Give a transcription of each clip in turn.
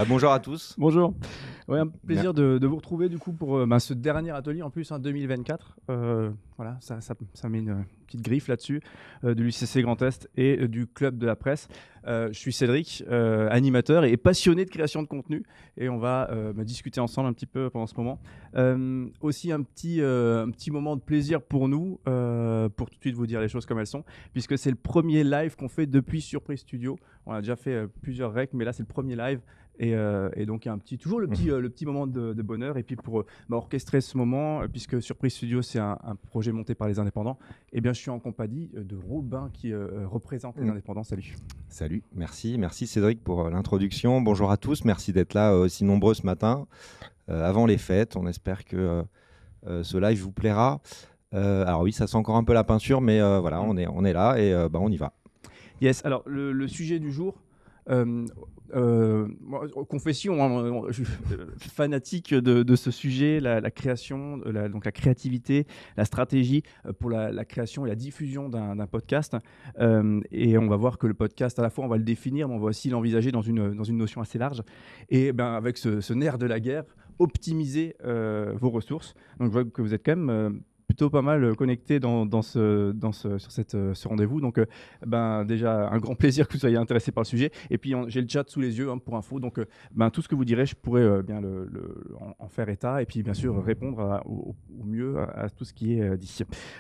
Bonjour à tous. Bonjour. Ouais, un plaisir de vous retrouver du coup pour ce dernier atelier en plus, 2024. Voilà, ça met une petite griffe là-dessus de l'UCC Grand Est et du Club de la Presse. Je suis Cédric, animateur et passionné de création de contenu, et on va discuter ensemble un petit peu pendant ce moment. Aussi un petit moment de plaisir pour nous, pour tout de suite vous dire les choses comme elles sont, puisque c'est le premier live qu'on fait depuis Surprise Studio. On a déjà fait plusieurs recs, mais là c'est le premier live. Et donc il y a toujours le petit moment de bonheur, et puis pour orchestrer ce moment, puisque Surprise Studio c'est un projet monté par les indépendants, et bien je suis en compagnie de Robin qui représente les indépendants. Salut, merci Cédric pour l'introduction. Bonjour à tous, merci d'être là aussi nombreux ce matin avant les fêtes. On espère que ce live vous plaira. Alors oui, ça sent encore un peu la peinture, mais voilà, on est là et on y va. Yes, alors le sujet du jour, confession, je suis fanatique de ce sujet, la création, donc la créativité, la stratégie pour la création et la diffusion d'un podcast. Et on va voir que le podcast, à la fois on va le définir, mais on va aussi l'envisager dans une notion assez large. Et avec ce nerf de la guerre, optimiser vos ressources. Donc je vois que vous êtes quand même plutôt pas mal connecté sur ce rendez-vous. Donc, déjà, un grand plaisir que vous soyez intéressé par le sujet. Et puis, j'ai le chat sous les yeux pour info. Donc, tout ce que vous direz, je pourrais bien en faire état. Et puis, bien sûr, répondre au mieux à tout ce qui est dit.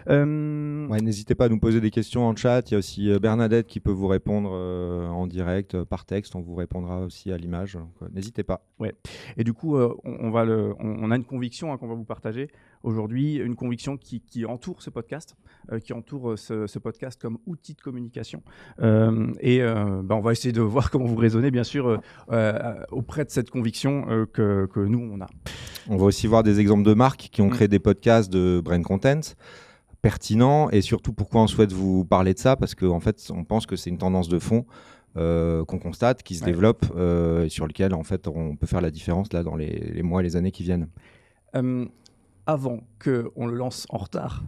N'hésitez pas à nous poser des questions en chat. Il y a aussi Bernadette qui peut vous répondre en direct, par texte. On vous répondra aussi à l'image. Donc, n'hésitez pas. Ouais. Et du coup, on a une conviction qu'on va vous partager aujourd'hui, une conviction qui entoure ce podcast, qui entoure ce podcast comme outil de communication. On va essayer de voir comment vous raisonnez, bien sûr, auprès de cette conviction que nous, on a. On va aussi voir des exemples de marques qui ont créé des podcasts de Brain Content pertinents, et surtout pourquoi on souhaite vous parler de ça, parce qu'en fait, on pense que c'est une tendance de fond qu'on constate, qui se développe, et sur lequel en fait, on peut faire la différence là, dans les mois et les années qui viennent. Avant qu'on le lance en retard,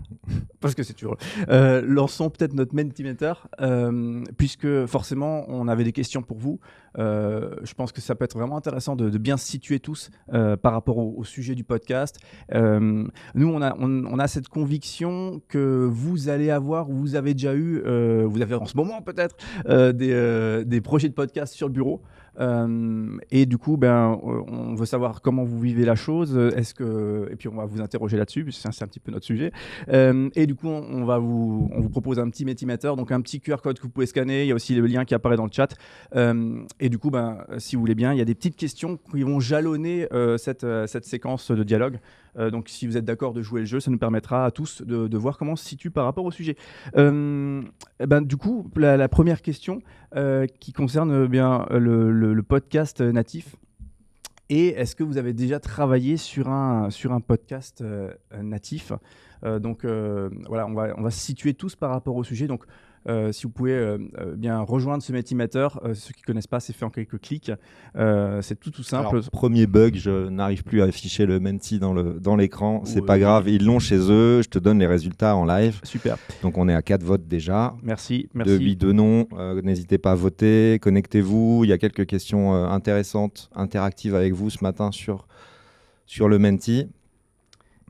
parce que c'est toujours... lançons peut-être notre Mentimeter, puisque forcément, on avait des questions pour vous. Je pense que ça peut être vraiment intéressant de bien se situer tous par rapport au sujet du podcast. Nous, on a cette conviction que vous allez avoir, ou vous avez déjà eu, vous avez en ce moment peut-être, des projets de podcast sur le bureau. Et du coup, on veut savoir comment vous vivez la chose. Et puis on va vous interroger là-dessus, puisque c'est un petit peu notre sujet. Et du coup, on vous propose un petit Mentimeter, donc un petit QR code que vous pouvez scanner. Il y a aussi le lien qui apparaît dans le chat. Et du coup, si vous voulez bien, il y a des petites questions qui vont jalonner cette séquence de dialogue. Donc, si vous êtes d'accord de jouer le jeu, ça nous permettra à tous de voir comment on se situe par rapport au sujet. Du coup, la première question qui concerne bien le podcast natif. Et est-ce que vous avez déjà travaillé sur un podcast natif? Voilà, on va se situer tous par rapport au sujet. Donc, si vous pouvez bien rejoindre ce Mentimeter, ceux qui ne connaissent pas, c'est fait en quelques clics. C'est tout simple. Alors, premier bug, je n'arrive plus à afficher le Menti dans l'écran. C'est pas grave, ils l'ont chez eux. Je te donne les résultats en live. Super. Donc on est à 4 votes déjà. Merci. 2 oui, 2 non. N'hésitez pas à voter, connectez-vous. Il y a quelques questions intéressantes, interactives avec vous ce matin sur le Menti.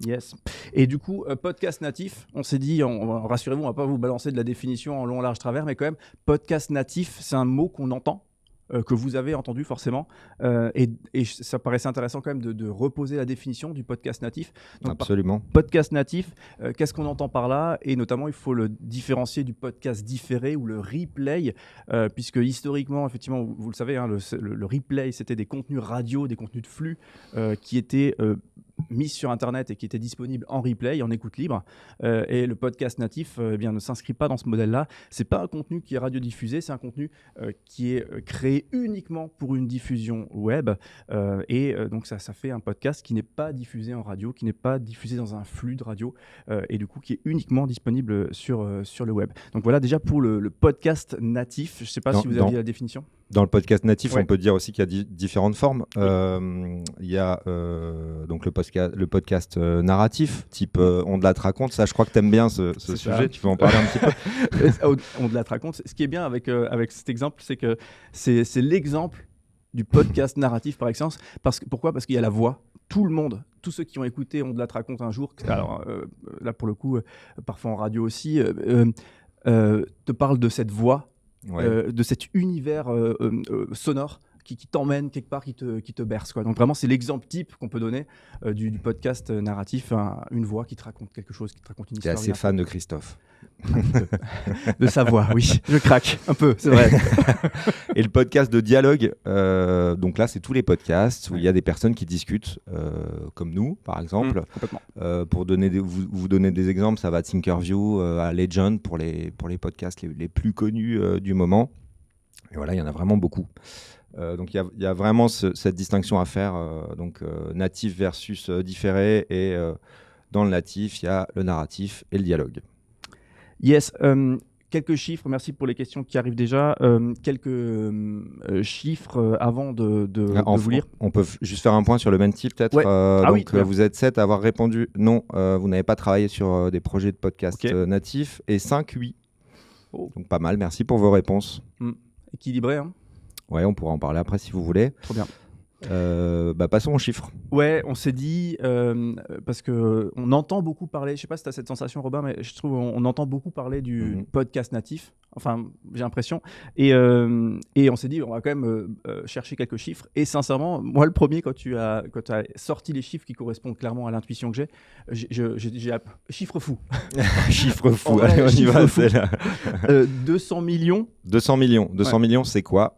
Yes. Et du coup, podcast natif, on s'est dit, rassurez-vous, on va pas vous balancer de la définition en long, large, travers, mais quand même, podcast natif, c'est un mot qu'on entend, que vous avez entendu forcément, et ça paraissait intéressant quand même de reposer la définition du podcast natif. Donc, absolument. Podcast natif, qu'est-ce qu'on entend par là? Et notamment, il faut le différencier du podcast différé ou le replay, puisque historiquement, effectivement, vous le savez, le replay, c'était des contenus radio, des contenus de flux qui étaient mis sur Internet et qui était disponible en replay, en écoute libre. Et le podcast natif ne s'inscrit pas dans ce modèle-là. Ce n'est pas un contenu qui est radiodiffusé, c'est un contenu qui est créé uniquement pour une diffusion web. Donc ça fait un podcast qui n'est pas diffusé en radio, qui n'est pas diffusé dans un flux de radio, et du coup qui est uniquement disponible sur le web. Donc voilà déjà pour le podcast natif. Je ne sais pas si vous aviez la définition. Dans le podcast natif, on peut dire aussi qu'il y a différentes formes. Il y a donc le podcast narratif, type On de la te raconte. Ça, je crois que tu aimes bien ce sujet. Tu peux en parler un petit peu? On de la te raconte. Ce qui est bien avec cet exemple, c'est que c'est l'exemple du podcast narratif par excellence. Pourquoi ? Parce qu'il y a la voix. Tout le monde, tous ceux qui ont écouté On te la raconte un jour, alors là pour le coup, parfois en radio aussi, te parlent de cette voix, de cet univers sonore qui t'emmène quelque part, qui te berce, quoi. Donc vraiment, c'est l'exemple type qu'on peut donner du podcast narratif, une voix qui te raconte quelque chose, qui te raconte une histoire. Tu es assez fan de Christophe. De sa voix, oui. Je craque un peu, c'est vrai. Et le podcast de dialogue, donc là, c'est tous les podcasts où il y a des personnes qui discutent, comme nous, par exemple. Complètement. Pour vous donner des exemples, ça va de Thinkerview à Legend pour les podcasts les plus connus du moment. Et voilà, il y en a vraiment beaucoup. Donc il y a vraiment cette distinction à faire, natif versus différé, et dans le natif, il y a le narratif et le dialogue. Yes, quelques chiffres, merci pour les questions qui arrivent déjà. Quelques chiffres avant de vous lire. On peut juste faire un point sur le Menti peut-être. Ouais. Vous êtes 7 à avoir répondu non, vous n'avez pas travaillé sur des projets de podcast natifs, et 5, oui. Donc pas mal, merci pour vos réponses. Équilibré, hein. Ouais, on pourra en parler après si vous voulez. Trop bien. Passons aux chiffres. Ouais, on s'est dit, parce qu'on entend beaucoup parler, je sais pas si tu as cette sensation, Robin, mais je trouve on entend beaucoup parler du podcast natif, enfin j'ai l'impression, et on s'est dit on va quand même chercher quelques chiffres, et sincèrement, moi le premier, quand tu as sorti les chiffres qui correspondent clairement à l'intuition que j'ai chiffre fou. Chiffre fou, allez on y va, c'est là. 200 millions. 200 millions, c'est quoi ?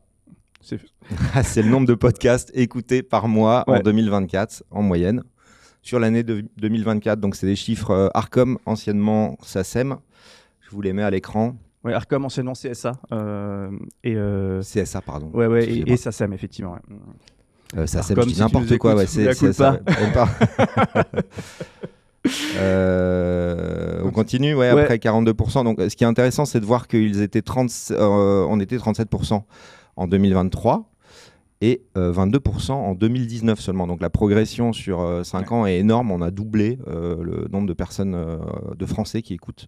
C'est le nombre de podcasts écoutés par mois en 2024 en moyenne sur l'année de 2024. Donc c'est des chiffres Arcom, anciennement SACEM. Je vous les mets à l'écran. Ouais, Arcom, anciennement CSA. CSA, pardon. Ouais, et SACEM, effectivement. Ouais. SACEM, je dis n'importe quoi. Ouais, c'est ça. On continue, après 42%. Donc ce qui est intéressant, c'est de voir qu'ils étaient on était 37% en 2023 et 22% en 2019 seulement. Donc la progression sur 5 ans est énorme. On a doublé le nombre de personnes, de Français qui écoutent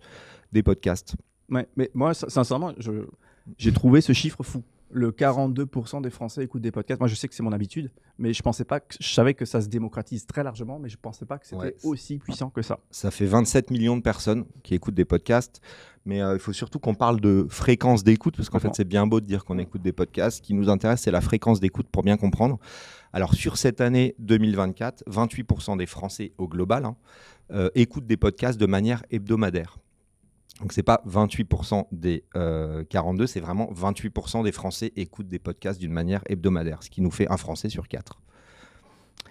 des podcasts. Ouais, mais moi, sincèrement, j'ai trouvé ce chiffre fou. Le 42% des Français écoutent des podcasts. Moi, je sais que c'est mon habitude, mais je savais que ça se démocratise très largement, mais je ne pensais pas que c'était aussi puissant que ça. Ça fait 27 millions de personnes qui écoutent des podcasts, mais il faut surtout qu'on parle de fréquence d'écoute, parce qu'en fait, c'est bien beau de dire qu'on écoute des podcasts. Ce qui nous intéresse, c'est la fréquence d'écoute pour bien comprendre. Alors, sur cette année 2024, 28% des Français au global écoutent des podcasts de manière hebdomadaire. Donc, ce n'est pas 28% des 42, c'est vraiment 28% des Français écoutent des podcasts d'une manière hebdomadaire, ce qui nous fait un Français sur 4.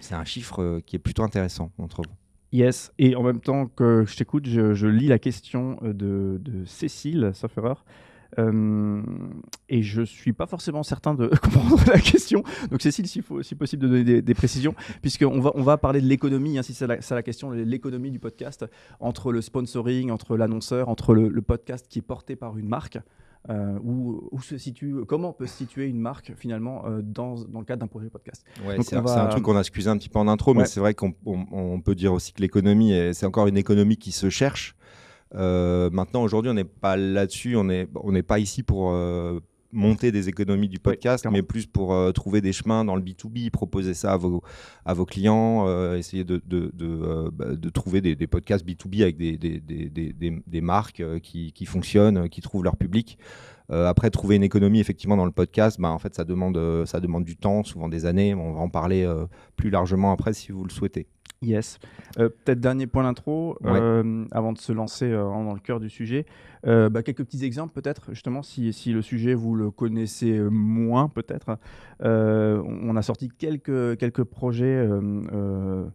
C'est un chiffre qui est plutôt intéressant, on trouve. Yes, et en même temps que je t'écoute, je lis la question de Cécile, sauf erreur. Et je ne suis pas forcément certain de comprendre la question. Donc Cécile, si possible de donner des précisions, puisqu'on va parler de l'économie, si c'est la question, l'économie du podcast, entre le sponsoring, entre l'annonceur, entre le podcast qui est porté par une marque, comment peut se situer une marque finalement dans le cadre d'un projet podcast. Ouais, c'est un truc qu'on a excusé un petit peu en intro, mais c'est vrai qu'on peut dire aussi que l'économie, c'est encore une économie qui se cherche. Maintenant, aujourd'hui, on n'est pas là-dessus, on n'est pas ici pour monter des économies du podcast, mais plus pour trouver des chemins dans le B2B, proposer ça à vos clients, essayer de trouver des podcasts B2B avec des marques qui fonctionnent, qui trouvent leur public. Après, trouver une économie effectivement dans le podcast, en fait, ça demande du temps, souvent des années. On va en parler plus largement après si vous le souhaitez. Yes. Peut-être dernier point d'intro, avant de se lancer dans le cœur du sujet. Quelques petits exemples peut-être, justement, si le sujet vous le connaissez moins peut-être. On a sorti quelques projets de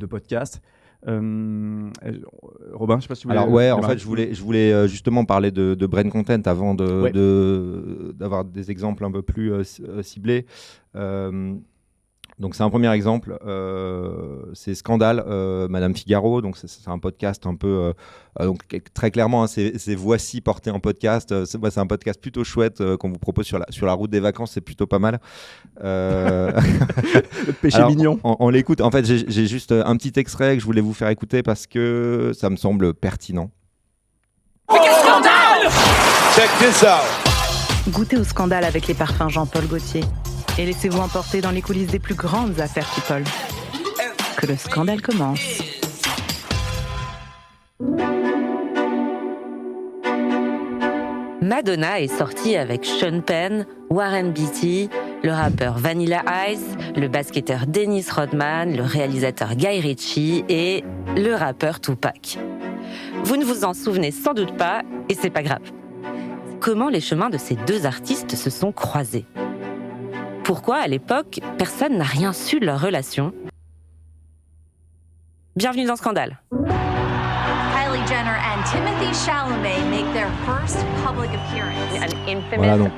podcasts. Robin, je ne sais pas si vous voulez... Alors en fait, je voulais justement parler de Brain Content avant d'avoir des exemples un peu plus ciblés. Donc c'est un premier exemple, c'est Scandale, Madame Figaro. Donc c'est un podcast un peu, donc très clairement, c'est Voici porté en podcast. C'est un podcast plutôt chouette qu'on vous propose sur la route des vacances, c'est plutôt pas mal. Le péché mignon. On l'écoute. En fait, j'ai juste un petit extrait que je voulais vous faire écouter parce que ça me semble pertinent. Mais quel scandale! Check this out. Goûtez au scandale avec les parfums Jean-Paul Gaultier. et laissez-vous emporter dans les coulisses des plus grandes affaires People. Que le scandale commence. Madonna est sortie avec Sean Penn, Warren Beatty, le rappeur Vanilla Ice, le basketteur Dennis Rodman, le réalisateur Guy Ritchie et le rappeur Tupac. Vous ne vous en souvenez sans doute pas, et c'est pas grave. Comment les chemins de ces deux artistes se sont croisés ? Pourquoi, à l'époque, personne n'a rien su de leur relation ? Bienvenue dans Scandale. Kylie Jenner and Timothée Chalamet make their first public appearance. Voilà, donc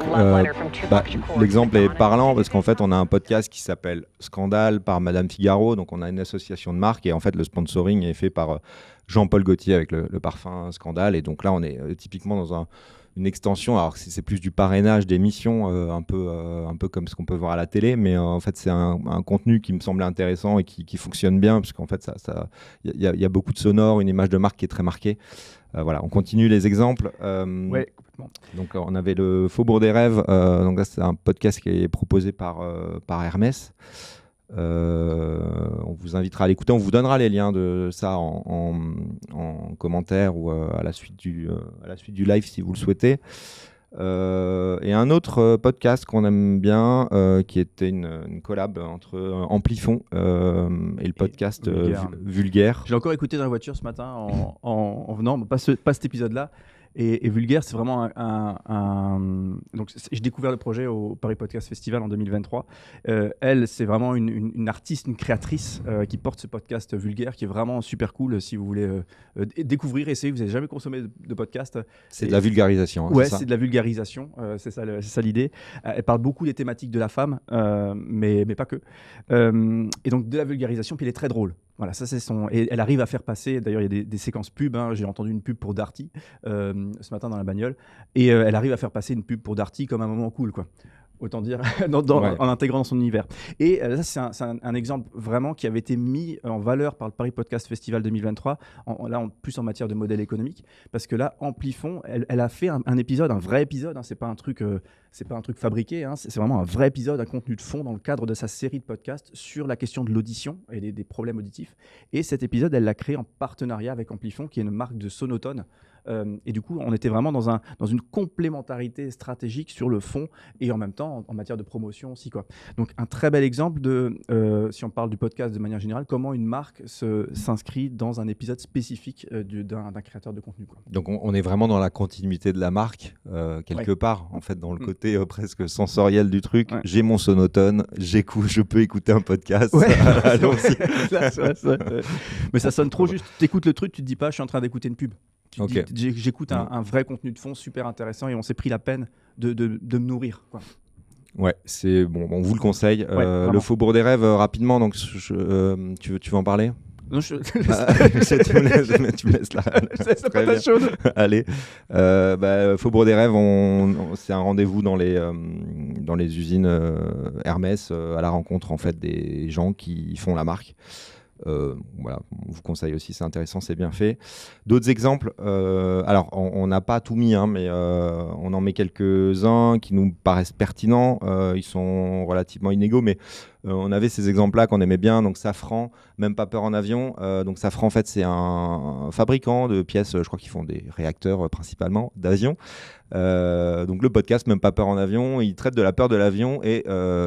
l'exemple est parlant parce qu'en fait on a un podcast qui s'appelle Scandale par Madame Figaro, donc on a une association de marques et en fait le sponsoring est fait par Jean-Paul Gaultier avec le parfum Scandale, et donc là on est typiquement dans une extension, alors c'est plus du parrainage d'émissions, un peu comme ce qu'on peut voir à la télé, mais en fait c'est un contenu qui me semblait intéressant et qui fonctionne bien, parce qu'en fait il y a beaucoup de sonores, une image de marque qui est très marquée. Voilà, on continue les exemples. Ouais, complètement. Donc on avait le Faubourg des Rêves, donc là c'est un podcast qui est proposé par Hermès. On vous invitera à l'écouter, on vous donnera les liens de ça en commentaire ou à la suite du live si vous le souhaitez. Et un autre podcast qu'on aime bien, qui était une collab entre Amplifon et le podcast Vulgaire. Je l'ai encore écouté dans la voiture ce matin en venant, pas cet épisode-là. Et Vulgaire, c'est vraiment donc j'ai découvert le projet au Paris Podcast Festival en 2023. Elle, c'est vraiment une artiste, une créatrice qui porte ce podcast Vulgaire, qui est vraiment super cool si vous voulez découvrir, essayer. Vous n'avez jamais consommé de podcast. C'est de la vulgarisation. Ouais, c'est de la vulgarisation. C'est ça l'idée. Elle parle beaucoup des thématiques de la femme, mais pas que. Et donc de la vulgarisation, puis elle est très drôle. Voilà, ça c'est son. Et elle arrive à faire passer. D'ailleurs, il y a des séquences pubs. J'ai entendu une pub pour Darty ce matin dans la bagnole, et elle arrive à faire passer une pub pour Darty comme un moment cool, quoi. Autant dire, en intégrant dans son univers. Et ça, c'est un exemple vraiment qui avait été mis en valeur par le Paris Podcast Festival 2023, plus en matière de modèle économique, parce que là, Amplifon, elle a fait un épisode, un vrai épisode, c'est pas un truc fabriqué, c'est vraiment un vrai épisode, un contenu de fond dans le cadre de sa série de podcasts sur la question de l'audition et des problèmes auditifs. Et cet épisode, elle l'a créé en partenariat avec Amplifon, qui est une marque de sonotone. Et du coup, on était vraiment dans une complémentarité stratégique sur le fond et en même temps en matière de promotion aussi, quoi. Donc un très bel exemple de, si on parle du podcast de manière générale, comment une marque s'inscrit dans un épisode spécifique d'un créateur de contenu, quoi. Donc on est vraiment dans la continuité de la marque, quelque part, en fait, dans le côté presque sensoriel du truc. Ouais. J'ai mon sonotone, je peux écouter un podcast. Ouais. Allons-y. Mais ça sonne trop juste. Tu écoutes le truc, tu te dis pas, je suis en train d'écouter une pub. Okay. J'écoute un vrai contenu de fond super intéressant et on s'est pris la peine de me nourrir, quoi. Ouais, c'est bon, on vous le conseille. Le Faubourg des Rêves, rapidement, donc tu veux en parler ? Non, tu me laisses là. C'est pas ta chaude. Allez, Faubourg des Rêves, c'est un rendez-vous dans les usines Hermès, à la rencontre en fait des gens qui font la marque. Voilà, on vous conseille aussi, c'est intéressant, c'est bien fait. D'autres exemples, alors on n'a pas tout mis, mais on en met quelques-uns qui nous paraissent pertinents. Ils sont relativement inégaux, mais on avait ces exemples-là qu'on aimait bien. Donc Safran, même pas peur en avion. Donc Safran, en fait, c'est un fabricant de pièces, je crois qu'ils font des réacteurs principalement d'avion. Donc le podcast Même pas peur en avion, il traite de la peur de l'avion et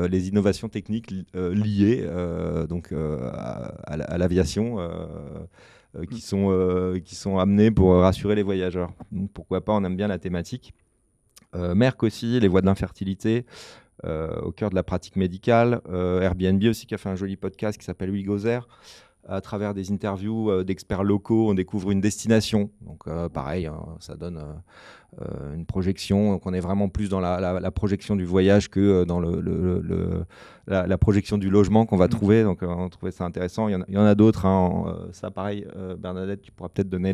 les innovations techniques liées à l'aviation qui sont amenées pour rassurer les voyageurs. Donc pourquoi pas, on aime bien la thématique. Merck aussi, les voies de l'infertilité au cœur de la pratique médicale. Airbnb aussi qui a fait un joli podcast qui s'appelle We Go There. À travers des interviews d'experts locaux, on découvre une destination. Donc pareil, ça donne une projection. Donc on est vraiment plus dans la projection du voyage que dans la projection du logement qu'on va trouver. Donc on trouvait ça intéressant. Il y en a d'autres. Ça pareil, Bernadette, tu pourras peut-être donner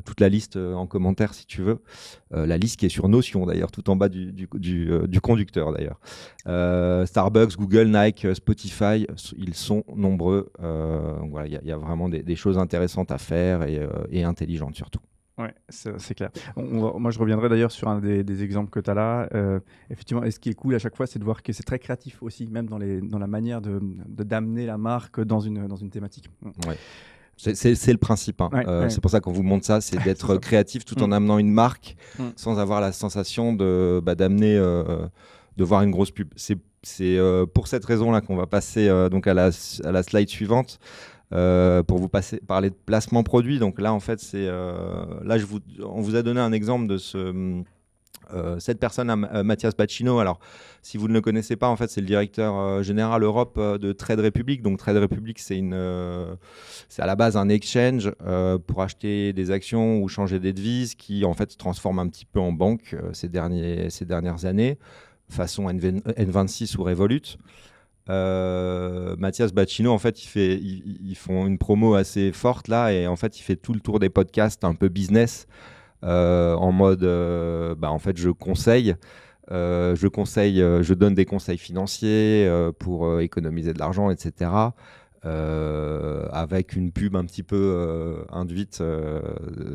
toute la liste en commentaire si tu veux. La liste qui est sur Notion d'ailleurs, tout en bas du conducteur d'ailleurs. Starbucks, Google, Nike, Spotify, ils sont nombreux. Donc voilà, il y a vraiment des choses intéressantes à faire et intelligentes surtout. Ouais, c'est clair. Moi, je reviendrai d'ailleurs sur un des exemples que tu as là. Effectivement, et ce qui est cool à chaque fois, c'est de voir que c'est très créatif aussi, même dans la manière d'amener la marque dans une thématique. Ouais. C'est le principe. Hein. C'est pour ça qu'on vous montre ça, c'est d'être créatif tout en amenant une marque sans avoir la sensation d'amener, de voir une grosse pub. C'est pour cette raison-là qu'on va passer donc à la slide suivante. Pour vous parler de placement produit. Donc là, en fait, on vous a donné un exemple de cette personne, Mathias Bacchino. Alors, si vous ne le connaissez pas, en fait, c'est le directeur général Europe de Trade Republic. Donc, Trade Republic, c'est à la base un exchange pour acheter des actions ou changer des devises qui, en fait, se transforme un petit peu en banque ces dernières années, façon N26 ou Revolut. Mathias Bacchino, en fait, ils font une promo assez forte là, et en fait, il fait tout le tour des podcasts un peu business en mode, en fait, je donne des conseils financiers pour économiser de l'argent, etc. Avec une pub un petit peu induite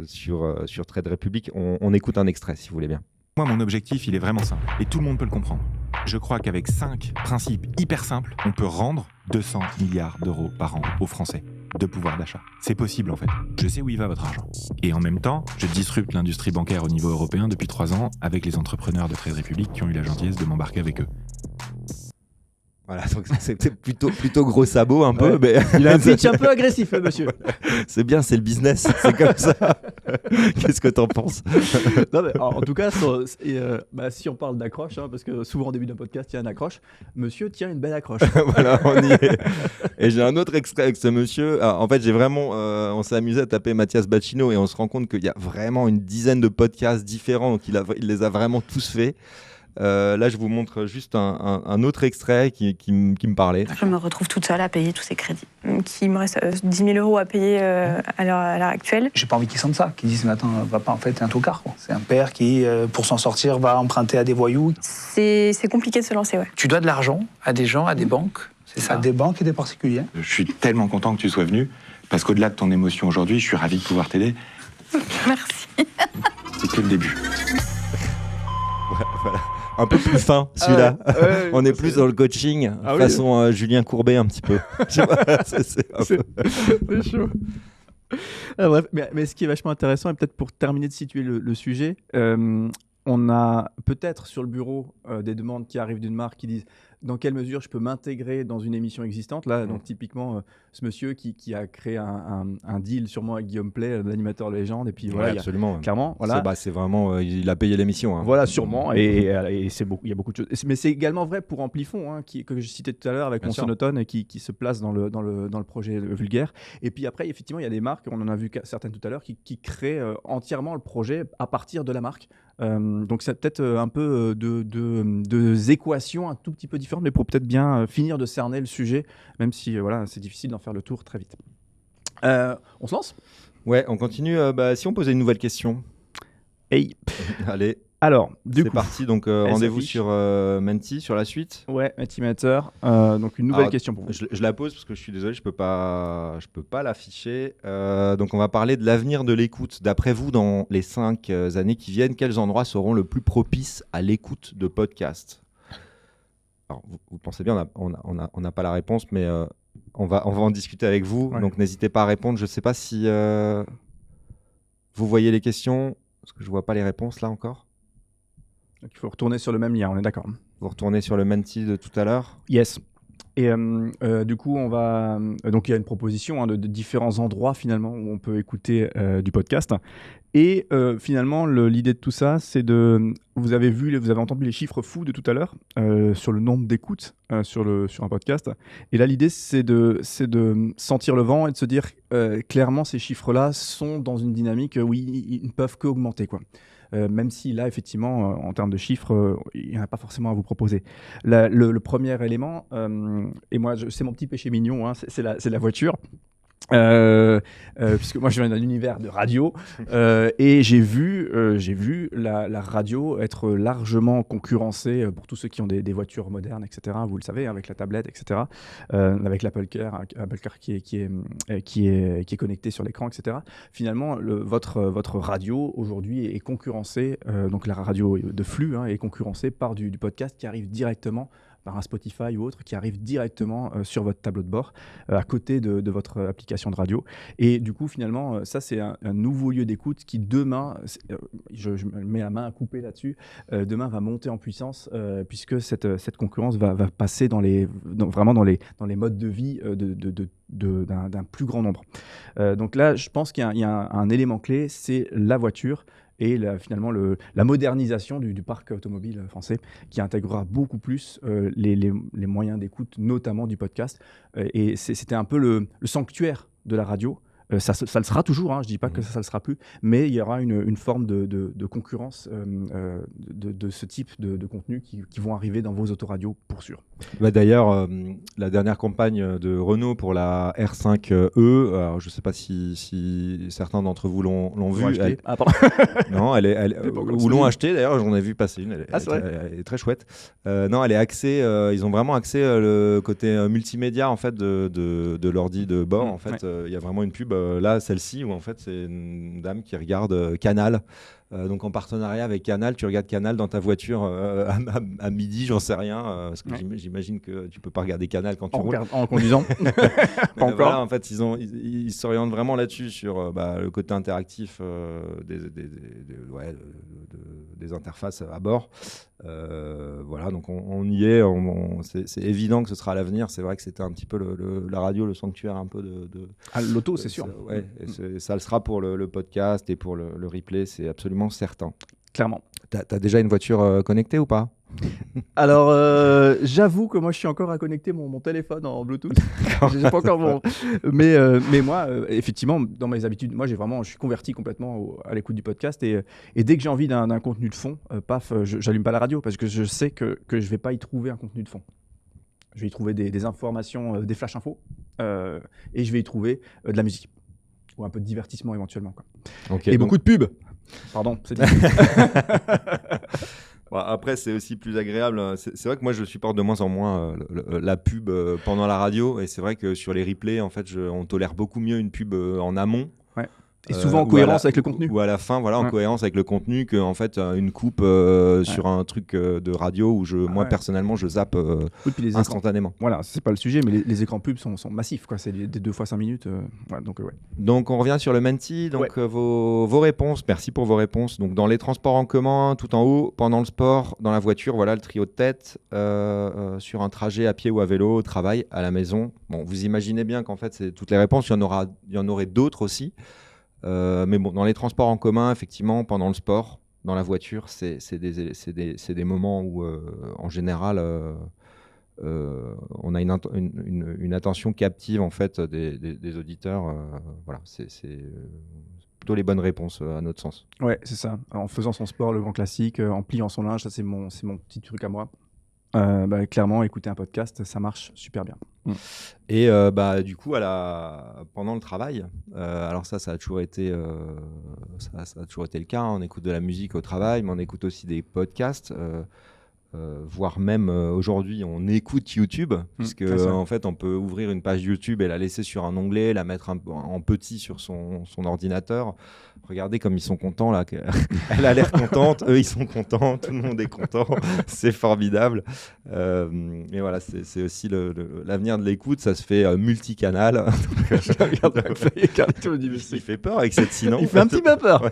sur Trade Republic. On écoute un extrait, si vous voulez bien. Moi, mon objectif, il est vraiment simple, et tout le monde peut le comprendre. Je crois qu'avec 5 principes hyper simples, on peut rendre 200 milliards d'euros par an aux Français de pouvoir d'achat. C'est possible, en fait. Je sais où il va votre argent. Et en même temps, je disrupte l'industrie bancaire au niveau européen depuis 3 ans avec les entrepreneurs de Trade Republic qui ont eu la gentillesse de m'embarquer avec eux. Voilà, donc c'était plutôt gros sabot un peu. Mais il a un pitch un peu agressif, monsieur. C'est bien, c'est le business, c'est comme ça. Qu'est-ce que t'en penses? Non, mais, alors, en tout cas, si on parle d'accroche, parce que souvent au début d'un podcast, il y a une accroche, monsieur tient une belle accroche. Voilà, on y est. Et j'ai un autre extrait avec ce monsieur. Alors, en fait, on s'est amusé à taper Mathias Bacchino et on se rend compte qu'il y a vraiment une dizaine de podcasts différents, donc il les a vraiment tous faits. Là, je vous montre juste un autre extrait qui me parlait. Je me retrouve toute seule à payer tous ces crédits. Il me reste 10 000 euros à payer à l'heure actuelle. J'ai pas envie qu'ils sentent ça, qu'ils disent « Mais attends, papa, en fait, t'es un tocard. » C'est un père qui, pour s'en sortir, va emprunter à des voyous. C'est compliqué de se lancer, ouais. Tu dois de l'argent à des gens, à des banques, c'est ça? À des banques et des particuliers. Je suis tellement content que tu sois venu, parce qu'au-delà de ton émotion aujourd'hui, je suis ravi de pouvoir t'aider. Merci. C'est que le début. Voilà. Un peu plus fin, celui-là. On est plus dans le coaching, façon Julien Courbet un petit peu. C'est chaud. Bref, mais ce qui est vachement intéressant, et peut-être pour terminer de situer le sujet, on a peut-être sur le bureau des demandes qui arrivent d'une marque qui disent dans quelle mesure je peux m'intégrer dans une émission existante. Là, donc typiquement, ce monsieur qui a créé un deal sûrement avec Guillaume Play, l'animateur de Légende, et puis voilà, absolument. Clairement, voilà. C'est vraiment, il a payé l'émission. Hein. Voilà, sûrement, et il y a beaucoup de choses. Mais c'est également vrai pour Amplifon, que je citais tout à l'heure avec mon sonotone, et qui se place dans le projet Vulgaire. Et puis après, effectivement, il y a des marques, on en a vu certaines tout à l'heure, qui créent entièrement le projet à partir de la marque. Donc c'est peut-être un peu deux équations un tout petit peu différentes, mais pour peut-être bien finir de cerner le sujet, même si c'est difficile d'en faire le tour très vite. On se lance ? Ouais, on continue. Si on posait une nouvelle question. Hey. Allez. Alors, c'est parti, donc rendez-vous sur Menti, sur la suite. Ouais, Mentimeter. Donc une nouvelle question pour vous. Je la pose parce que je suis désolé, je peux pas l'afficher. Donc on va parler de l'avenir de l'écoute. D'après vous, dans les 5 années qui viennent, quels endroits seront le plus propices à l'écoute de podcasts? Alors, vous pensez bien, on n'a pas la réponse, mais on va en discuter avec vous. Ouais. Donc n'hésitez pas à répondre. Je ne sais pas si vous voyez les questions, parce que je ne vois pas les réponses là encore. Donc, il faut retourner sur le même lien, on est d'accord. Vous retournez sur le Menti de tout à l'heure. Yes. Et du coup, on va. Donc, il y a une proposition de différents endroits finalement où on peut écouter du podcast. Et finalement, l'idée de tout ça, c'est de. Vous avez entendu les chiffres fous de tout à l'heure sur le nombre d'écoutes sur un podcast. Et là, l'idée, c'est de sentir le vent et de se dire clairement, ces chiffres-là sont dans une dynamique où ils ne peuvent qu'augmenter, quoi. Même si là, effectivement, en termes de chiffres, il n'y en a pas forcément à vous proposer. Le premier élément, et moi, c'est mon petit péché mignon, c'est la voiture. Puisque moi je viens d'un univers de radio et j'ai vu la radio être largement concurrencée pour tous ceux qui ont des voitures modernes, etc. Vous le savez, avec la tablette, etc. Avec l'Apple Car qui est connecté sur l'écran, etc. Finalement, votre radio aujourd'hui est concurrencée, donc la radio de flux est concurrencée par du podcast qui arrive directement par un Spotify ou autre, qui arrive directement sur votre tableau de bord, à côté de votre application de radio. Et du coup, finalement, ça, c'est un nouveau lieu d'écoute qui, demain, je mets la main à couper là-dessus, demain va monter en puissance, puisque cette concurrence va passer vraiment dans les modes de vie d'un plus grand nombre. Donc là, je pense qu'il y a un élément clé, c'est la voiture, et finalement la modernisation du parc automobile français qui intégrera beaucoup plus les moyens d'écoute, notamment du podcast. Et c'était un peu le sanctuaire de la radio. Ça le sera toujours, je ne dis pas que ça ne le sera plus, mais il y aura une forme de concurrence de ce type de contenu qui vont arriver dans vos autoradios pour sûr. D'ailleurs, la dernière campagne de Renault pour la R5E, alors je ne sais pas si certains d'entre vous l'ont vue. Non, ou l'ont acheté d'ailleurs, j'en ai vu passer une, elle est très chouette. Non, elle est axée, ils ont vraiment axé le côté multimédia en fait, de l'ordi de bord. En fait, il y a vraiment une pub. Là, celle-ci, où en fait, c'est une dame qui regarde Canal. Donc en partenariat avec Canal, tu regardes Canal dans ta voiture à midi, j'en sais rien, parce que j'imagine que tu peux pas regarder Canal quand tu roules. En conduisant. Pas encore. Voilà, en fait, ils s'orientent vraiment là-dessus sur le côté interactif des interfaces à bord. Voilà, donc on y est. C'est évident que ce sera à l'avenir. C'est vrai que c'était un petit peu la radio, le sanctuaire un peu de l'auto, c'est sûr. Ça le sera pour le podcast et pour le replay, c'est absolument certain. Clairement. T'as déjà une voiture connectée ou pas? Alors, j'avoue que moi, je suis encore à connecter mon téléphone en Bluetooth. J'ai pas encore mais moi, effectivement, dans mes habitudes, moi, je suis converti complètement à l'écoute du podcast. Et dès que j'ai envie d'un contenu de fond, j'allume pas la radio parce que je sais que je vais pas y trouver un contenu de fond. Je vais y trouver des informations, des flash infos, et je vais y trouver de la musique ou un peu de divertissement éventuellement, quoi. Okay, beaucoup de pubs. Pardon, c'est dit. Après, c'est aussi plus agréable. C'est vrai que moi, je supporte de moins en moins la pub pendant la radio. Et c'est vrai que sur les replays, en fait, on tolère beaucoup mieux une pub en amont. Ouais. Et souvent en cohérence avec le contenu. Ou à la fin, en cohérence avec le contenu, qu'en fait, une coupe sur un truc de radio où moi, personnellement, je zappe instantanément. Voilà, c'est pas le sujet, mais les écrans pubs sont massifs, quoi. C'est des 2 fois 5 minutes. Donc, on revient sur le Menti. Donc, vos réponses. Merci pour vos réponses. Donc, dans les transports en commun, tout en haut, pendant le sport, dans la voiture, voilà le trio de tête. Sur un trajet à pied ou à vélo, au travail, à la maison. Bon, vous imaginez bien qu'en fait, c'est toutes les réponses. Il y en aurait d'autres aussi. Mais bon, dans les transports en commun, effectivement, pendant le sport, dans la voiture, c'est des moments où, en général, on a une attention captive en fait des auditeurs. Voilà, c'est plutôt les bonnes réponses à notre sens. Ouais, c'est ça. En faisant son sport, le grand classique, en pliant son linge, ça c'est mon petit truc à moi. Clairement, écouter un podcast, ça marche super bien. Et du coup, pendant le travail, alors ça a toujours été, ça a toujours été le cas. On écoute de la musique au travail, mais on écoute aussi des podcasts. Voire même aujourd'hui, on écoute YouTube, puisque en fait, on peut ouvrir une page YouTube et la laisser sur un onglet, la mettre en petit sur son ordinateur. Regardez comme ils sont contents là. Elle a l'air contente, eux ils sont contents, tout le monde est content. C'est formidable. Et voilà, c'est aussi l'avenir de l'écoute. Ça se fait multicanal. Carlito me dit mais il fait peur avec cette sinon. Il fait un petit peu peur.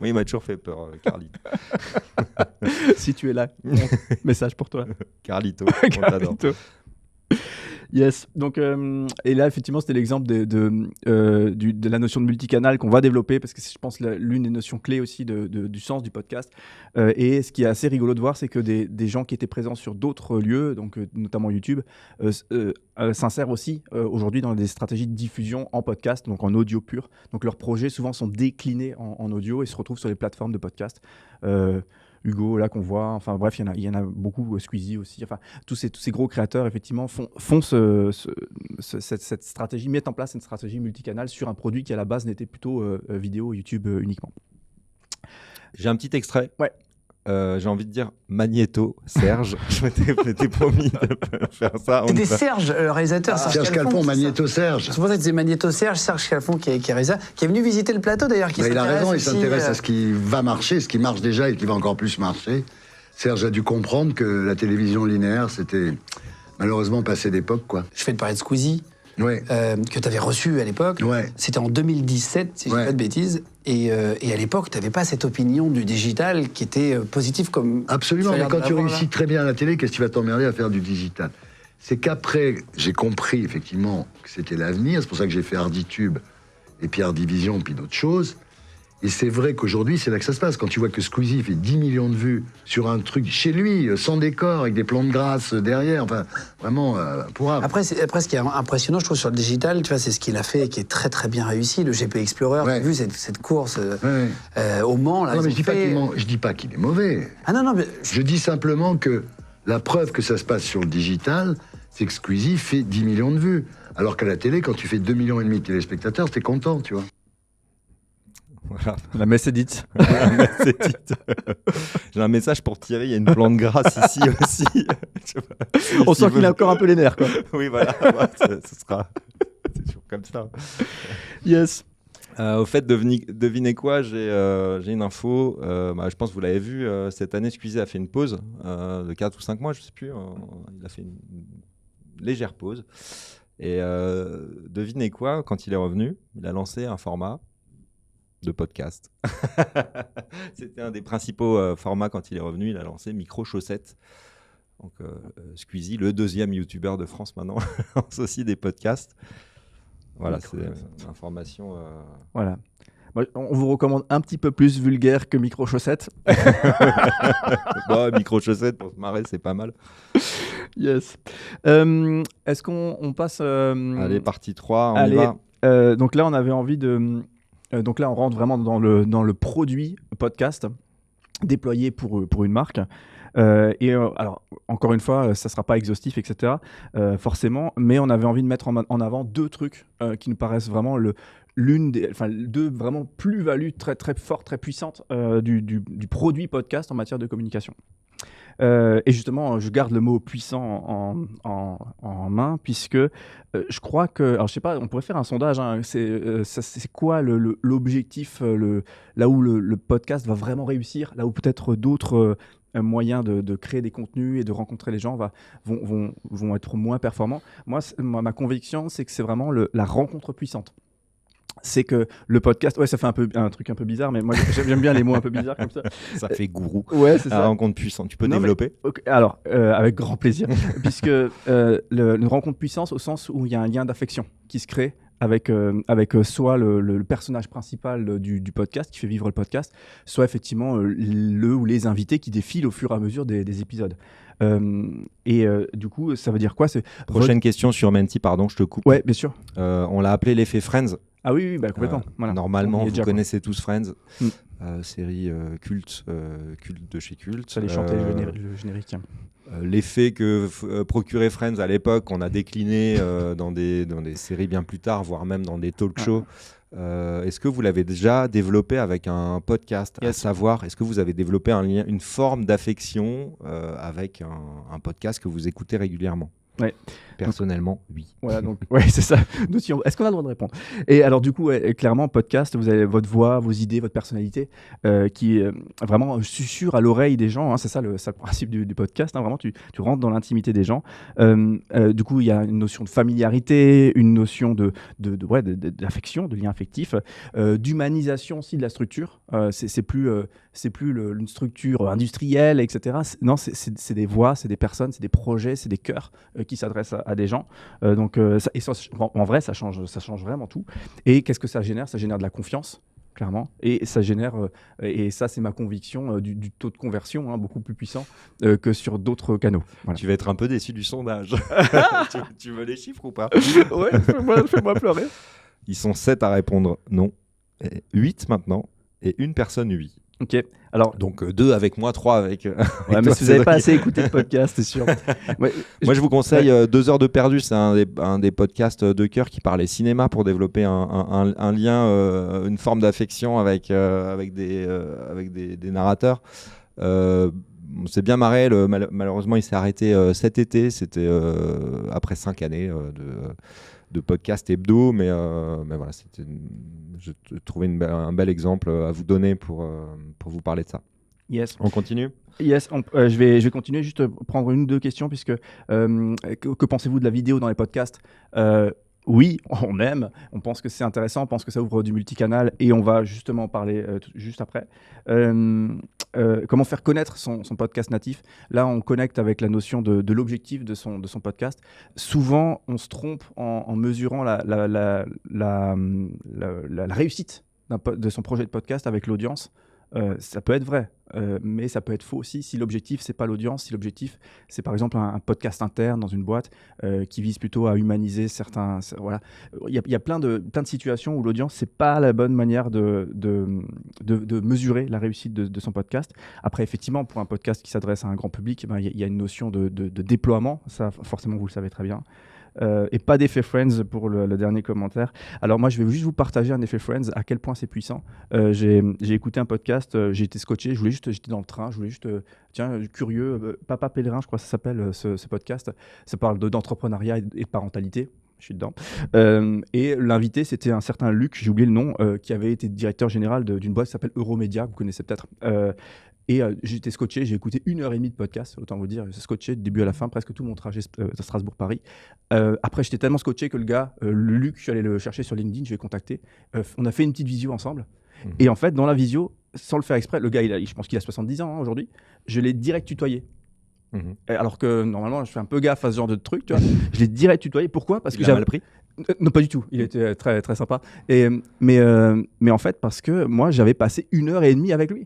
Oui, il m'a toujours fait peur, Carlito. Si tu es là, message pour toi. Carlito, on t'adore. Yes. Donc, et là, effectivement, c'était l'exemple de la notion de multicanal qu'on va développer parce que c'est, je pense, l'une des notions clés aussi du sens du podcast. Et ce qui est assez rigolo de voir, c'est que des gens qui étaient présents sur d'autres lieux, donc notamment YouTube, s'insèrent aussi aujourd'hui dans des stratégies de diffusion en podcast, donc en audio pur. Donc leurs projets souvent sont déclinés en audio et se retrouvent sur les plateformes de podcast. Hugo là qu'on voit. Enfin bref, il y en a beaucoup. Squeezie aussi. Enfin tous ces gros créateurs effectivement font cette stratégie, mettent en place une stratégie multicanal sur un produit qui à la base n'était plutôt vidéo YouTube uniquement. J'ai un petit extrait. Ouais. J'ai envie de dire Magnéto, Serge. Je m'étais promis de faire ça. C'était Serge, le réalisateur. Serge Calfon, Magnéto Serge. C'est pour ça que c'est Magnéto Serge Calfon qui est réalisateur, qui est venu visiter le plateau d'ailleurs. Il a raison, il s'intéresse à ce qui va marcher, ce qui marche déjà et qui va encore plus marcher. Serge a dû comprendre que la télévision linéaire, c'était malheureusement passé d'époque, quoi. Je fais te parler de Squeezie. Ouais. Que tu avais reçu à l'époque. Ouais. C'était en 2017, si je ne dis pas de bêtises. Et à l'époque, tu n'avais pas cette opinion du digital qui était positive comme... Absolument, mais quand tu réussis très bien à la télé, qu'est-ce qui va t'emmerder à faire du digital ? C'est qu'après, j'ai compris effectivement que c'était l'avenir. C'est pour ça que j'ai fait Harditube et puis Hardivision, puis d'autres choses. Et c'est vrai qu'aujourd'hui, c'est là que ça se passe. Quand tu vois que Squeezie fait 10 millions de vues sur un truc chez lui, sans décor, avec des plans de grâce derrière, enfin, vraiment, pourrave. Après, ce qui est impressionnant, je trouve, sur le digital, tu vois, c'est ce qu'il a fait, qui est très, très bien réussi. Le GP Explorer, tu as vu cette course au Mans, là. Non, mais je dis pas qu'il est mauvais. Ah non, mais... Je dis simplement que la preuve que ça se passe sur le digital, c'est que Squeezie fait 10 millions de vues. Alors qu'à la télé, quand tu fais 2,5 millions de téléspectateurs, t'es content, tu vois. Voilà. La messe est dite. J'ai un message pour Thierry, il y a une plante grasse ici aussi. On sent qu'il a encore un peu les nerfs, quoi. Oui, voilà, ce sera c'est toujours comme ça. Yes. Au fait, devinez quoi, j'ai une info. Je pense que vous l'avez vu, cette année, Squeezie a fait une pause de 4 ou 5 mois, je ne sais plus. Il a fait une légère pause. Et devinez quoi, quand il est revenu, il a lancé un format de podcast. C'était un des principaux formats quand il est revenu. Il a lancé Micro Chaussette. Donc Squeezie, le 2e youtubeur de France maintenant, lance aussi des podcasts. Voilà, c'est une information. Voilà. Moi, on vous recommande un petit peu plus vulgaire que Micro Chaussette. Micro Chaussette, pour se marrer, c'est pas mal. Yes. Est-ce qu'on passe... Allez, partie 3, on y va. Donc là, on avait envie de... Donc là, on rentre vraiment dans le produit podcast déployé pour une marque. Alors, encore une fois, ça ne sera pas exhaustif, etc. Forcément, mais on avait envie de mettre en avant 2 trucs qui nous paraissent vraiment deux vraiment plus-values très, très fortes, très puissantes du produit podcast en matière de communication. Et justement, je garde le mot puissant en main, puisque je crois que... Alors, je sais pas, on pourrait faire un sondage. Hein, c'est quoi l'objectif, là où le podcast va vraiment réussir, là où peut-être d'autres moyens de créer des contenus et de rencontrer les gens vont être moins performants. Moi, ma conviction, c'est que c'est vraiment la rencontre puissante. C'est que le podcast, ça fait un truc un peu bizarre, mais moi j'aime bien les mots un peu bizarres comme ça. Ça fait gourou. Ouais, c'est ça. La rencontre puissante. Tu peux développer ? Alors, avec grand plaisir, puisque une rencontre puissante au sens où il y a un lien d'affection qui se crée avec soit le personnage principal du podcast qui fait vivre le podcast, soit effectivement le ou les invités qui défilent au fur et à mesure des épisodes. Du coup, ça veut dire quoi ? Prochaine question sur Menti, pardon, je te coupe. Ouais, bien sûr. On l'a appelé l'effet Friends. Ah oui, complètement. Voilà. Normalement, vous connaissez tous Friends, série culte de chez Culte. Ça allait chanter le générique. L'effet que procurait Friends à l'époque, on a décliné dans des séries bien plus tard, voire même dans des talk shows. Est-ce que vous l'avez déjà développé avec un podcast ? À savoir, est-ce que vous avez développé une forme d'affection avec un podcast que vous écoutez régulièrement ? Ouais. Personnellement, oui. Voilà, donc, c'est ça. Est-ce qu'on a le droit de répondre ? Et alors, du coup, clairement, podcast, vous avez votre voix, vos idées, votre personnalité qui vraiment susurre à l'oreille des gens. Hein, c'est ça le principe du podcast. Hein, vraiment, tu rentres dans l'intimité des gens. Du coup, il y a une notion de familiarité, une notion d'affection, de lien affectif, d'humanisation aussi de la structure. C'est plus une structure industrielle, etc. C'est des voix, c'est des personnes, c'est des projets, c'est des cœurs qui s'adressent à des gens. En vrai, ça change vraiment tout. Et qu'est-ce que ça génère ? Ça génère de la confiance, clairement. Et ça génère, et ça c'est ma conviction, du taux de conversion beaucoup plus puissant que sur d'autres canaux. Voilà. Tu vas être un peu déçu du sondage. tu veux les chiffres ou pas ? Ouais, fais-moi pleurer. Ils sont 7 à répondre non, et 8 maintenant, et une personne oui. Ok. Alors, donc 2 avec moi, 3 avec. Ouais, mais si vous n'avez pas assez écouté de podcast, c'est sûr. Moi, je vous conseille 2 heures de perdu. C'est un des podcasts de cœur qui parlait cinéma pour développer un lien, une forme d'affection avec des narrateurs. On s'est bien marré. Malheureusement, il s'est arrêté cet été. C'était après 5 années de podcast hebdo, mais voilà, je trouvais un bel exemple à vous donner pour vous parler de ça. Yes. On continue ? Yes, je vais continuer, juste prendre une ou deux questions, puisque que pensez-vous de la vidéo dans les podcasts ? Oui, on aime, on pense que c'est intéressant, on pense que ça ouvre du multicanal, et on va justement en parler juste après. Comment faire connaître son podcast natif ? Là, on connecte avec la notion de l'objectif de son podcast. Souvent, on se trompe en mesurant la réussite de son projet de podcast avec l'audience. Ça peut être vrai, mais ça peut être faux aussi si l'objectif c'est pas l'audience, si l'objectif c'est par exemple un podcast interne dans une boîte qui vise plutôt à humaniser certains. Voilà, il y a plein de situations où l'audience c'est pas la bonne manière de mesurer la réussite de son podcast. Après, effectivement, pour un podcast qui s'adresse à un grand public, il y a une notion de déploiement, ça forcément vous le savez très bien. Et pas d'effet Friends pour le dernier commentaire. Alors moi, je vais juste vous partager un effet Friends, à quel point c'est puissant. J'ai écouté un podcast, j'ai été scotché, j'étais dans le train, je voulais juste, curieux, Papa Pèlerin, je crois que ça s'appelle ce podcast. Ça parle d'entrepreneuriat et de parentalité. Je suis dedans. Et l'invité, c'était un certain Luc, j'ai oublié le nom, qui avait été directeur général d'une boîte qui s'appelle Euromédia, vous connaissez peut-être. Et j'étais scotché, j'ai écouté 1h30 de podcast, autant vous dire, j'ai scotché de début à la fin, presque tout mon trajet de Strasbourg-Paris. Après, j'étais tellement scotché que le gars, Luc, je suis allé le chercher sur LinkedIn, je l'ai contacté. On a fait une petite visio ensemble. Et en fait, dans la visio, sans le faire exprès, le gars, je pense qu'il a 70 ans aujourd'hui, je l'ai direct tutoyé. Alors que normalement, je fais un peu gaffe à ce genre de truc, tu vois. Je l'ai direct tutoyé. Pourquoi ? Parce que j'avais mal pris. Non, pas du tout. Il était très, très sympa. Mais en fait, parce que moi, j'avais passé 1h30 avec lui.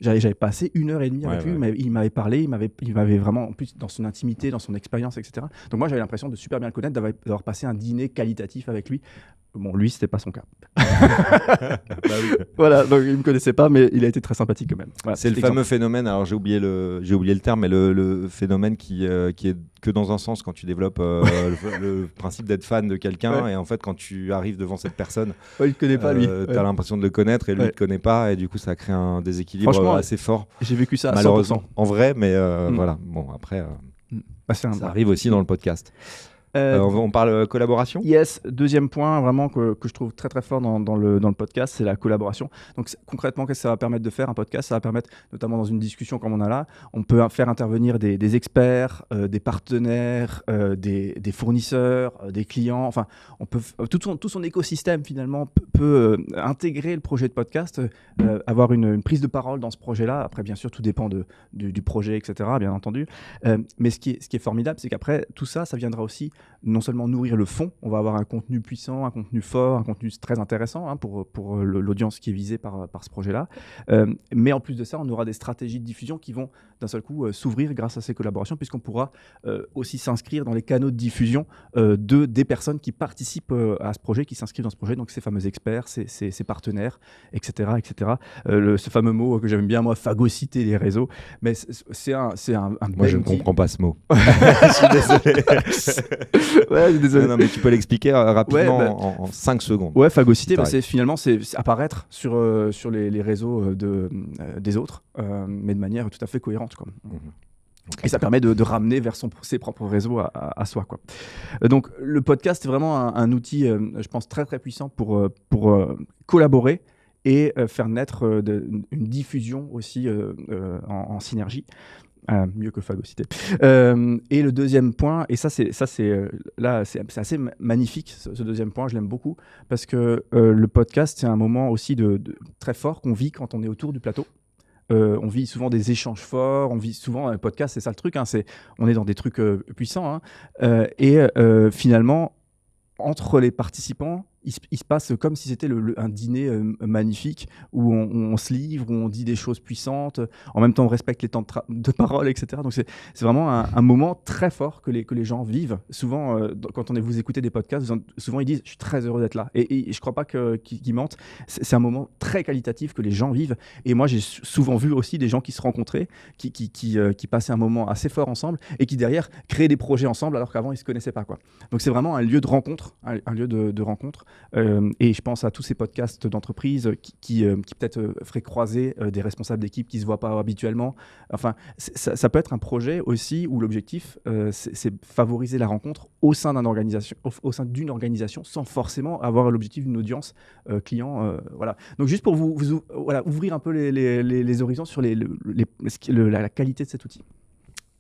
J'avais passé 1h30 avec lui, il m'avait parlé, il m'avait vraiment, en plus, dans son intimité, dans son expérience, etc. Donc moi, j'avais l'impression de super bien le connaître, d'avoir passé un dîner qualitatif avec lui. Bon, lui, c'était pas son cas. Voilà, donc il me connaissait pas, mais il a été très sympathique quand même. Voilà, c'est le fameux phénomène, alors j'ai oublié le terme, mais le phénomène qui est que dans un sens quand tu développes le principe d'être fan de quelqu'un, et en fait quand tu arrives devant cette personne, il te connaît pas lui. T'as l'impression de le connaître et lui il te connaît pas, et du coup ça crée un déséquilibre assez fort. J'ai vécu ça malheureusement en vrai, mais voilà. Bon après, ça arrive aussi dans le podcast. On parle collaboration ? Yes, deuxième point vraiment que je trouve très très fort dans le podcast, c'est la collaboration. Donc concrètement, qu'est-ce que ça va permettre de faire un podcast ? Ça va permettre, notamment dans une discussion comme on a là, on peut faire intervenir des experts, des partenaires, des fournisseurs, des clients. Enfin, on peut tout son écosystème finalement peut intégrer le projet de podcast, avoir une prise de parole dans ce projet-là. Après, bien sûr, tout dépend du projet, etc. Bien entendu. Mais ce qui est formidable, c'est qu'après tout ça viendra aussi non seulement nourrir le fond, on va avoir un contenu puissant, un contenu fort, un contenu très intéressant pour l'audience qui est visée par ce projet-là. Mais en plus de ça, on aura des stratégies de diffusion qui vont d'un seul coup s'ouvrir grâce à ces collaborations, puisqu'on pourra aussi s'inscrire dans les canaux de diffusion des personnes qui participent à ce projet, qui s'inscrivent dans ce projet, donc ces fameux experts, ces partenaires, etc. etc. Ce fameux mot que j'aime bien, moi, phagocyter les réseaux, mais c'est un moi, je ne comprends pas ce mot. Je suis désolé. Ouais, désolé. Non, mais tu peux l'expliquer rapidement en 5 secondes. Ouais, phagocyter, c'est finalement c'est apparaître sur les réseaux des autres, mais de manière tout à fait cohérente, quoi. Okay. Et ça permet de ramener vers ses propres réseaux à soi, quoi. Donc le podcast est vraiment un outil, je pense, très très puissant pour collaborer et faire naître une diffusion aussi en synergie. Mieux que phagocyter. Et le deuxième point, et ça c'est assez magnifique, ce deuxième point, je l'aime beaucoup, parce que le podcast, c'est un moment aussi de très fort qu'on vit quand on est autour du plateau. On vit souvent des échanges forts, on vit souvent un podcast, c'est ça le truc, hein, on est dans des trucs puissants, hein, et finalement, entre les participants, il se passe comme si c'était un dîner magnifique où on se livre, où on dit des choses puissantes, en même temps on respecte les temps de parole, etc. Donc c'est vraiment un moment très fort que les gens vivent. Souvent, quand vous écoutez des podcasts, souvent ils disent « je suis très heureux d'être là ». Et je ne crois pas qu'ils mentent. C'est un moment très qualitatif que les gens vivent. Et moi, j'ai souvent vu aussi des gens qui se rencontraient, qui passaient un moment assez fort ensemble et qui derrière créaient des projets ensemble alors qu'avant ils ne se connaissaient pas, quoi. Donc c'est vraiment un lieu de rencontre, un lieu de rencontre. Et je pense à tous ces podcasts d'entreprise qui peut-être feraient croiser des responsables d'équipe qui ne se voient pas habituellement. Enfin, ça peut être un projet aussi où l'objectif, c'est favoriser la rencontre au sein d'une organisation sans forcément avoir l'objectif d'une audience client. Voilà. Donc juste pour vous ouvrir un peu les horizons sur la qualité de cet outil.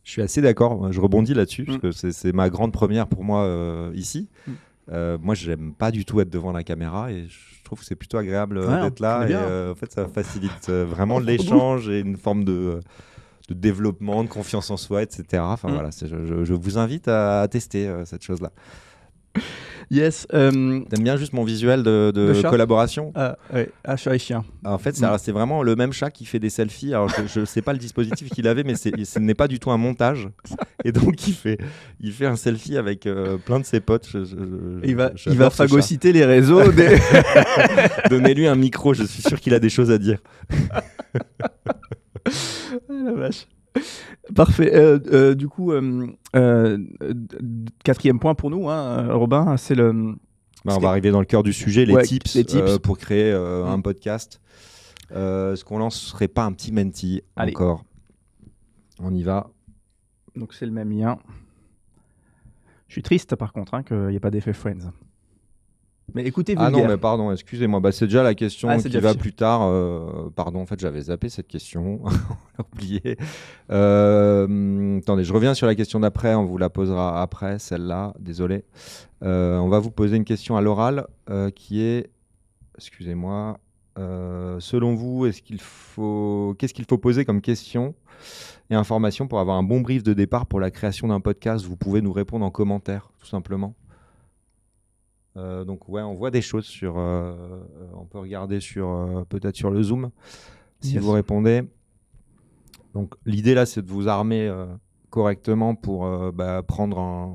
Je suis assez d'accord, je rebondis là-dessus, parce que c'est ma grande première pour moi ici. Moi, j'aime pas du tout être devant la caméra et je trouve que c'est plutôt agréable d'être là. Et en fait, ça facilite vraiment l'échange et une forme de développement, de confiance en soi, etc. Enfin, voilà, je vous invite à tester cette chose-là. Yes. T'aimes bien juste mon visuel de collaboration? Oui, chat et chien. En fait, c'est vraiment le même chat qui fait des selfies. Alors, je sais pas le dispositif qu'il avait, mais ce n'est pas du tout un montage. Et donc, il fait un selfie avec plein de ses potes. Il va phagocyter les réseaux. Donnez-lui un micro, je suis sûr qu'il a des choses à dire. La vache. Parfait. Du coup, quatrième point pour nous, Robin, c'est le... on va arriver dans le cœur du sujet, les tips pour créer un podcast. Est-ce qu'on lancerait pas un petit menti encore? On y va. Donc c'est le même lien. Je suis triste par contre qu'il n'y ait pas d'effet Friends. Mais écoutez, vulgaire. Ah non, mais pardon, excusez-moi. C'est déjà la question qui va plus tard. Pardon, en fait, j'avais zappé cette question. On l'a oublié. Attendez, je reviens sur la question d'après. On vous la posera après, celle-là. Désolé. On va vous poser une question à l'oral qui est... Excusez-moi. Selon vous, qu'est-ce qu'il faut poser comme question et information pour avoir un bon brief de départ pour la création d'un podcast? Vous pouvez nous répondre en commentaire, tout simplement. Donc on voit des choses on peut regarder peut-être sur le Zoom si vous répondez. Donc l'idée là, c'est de vous armer correctement pour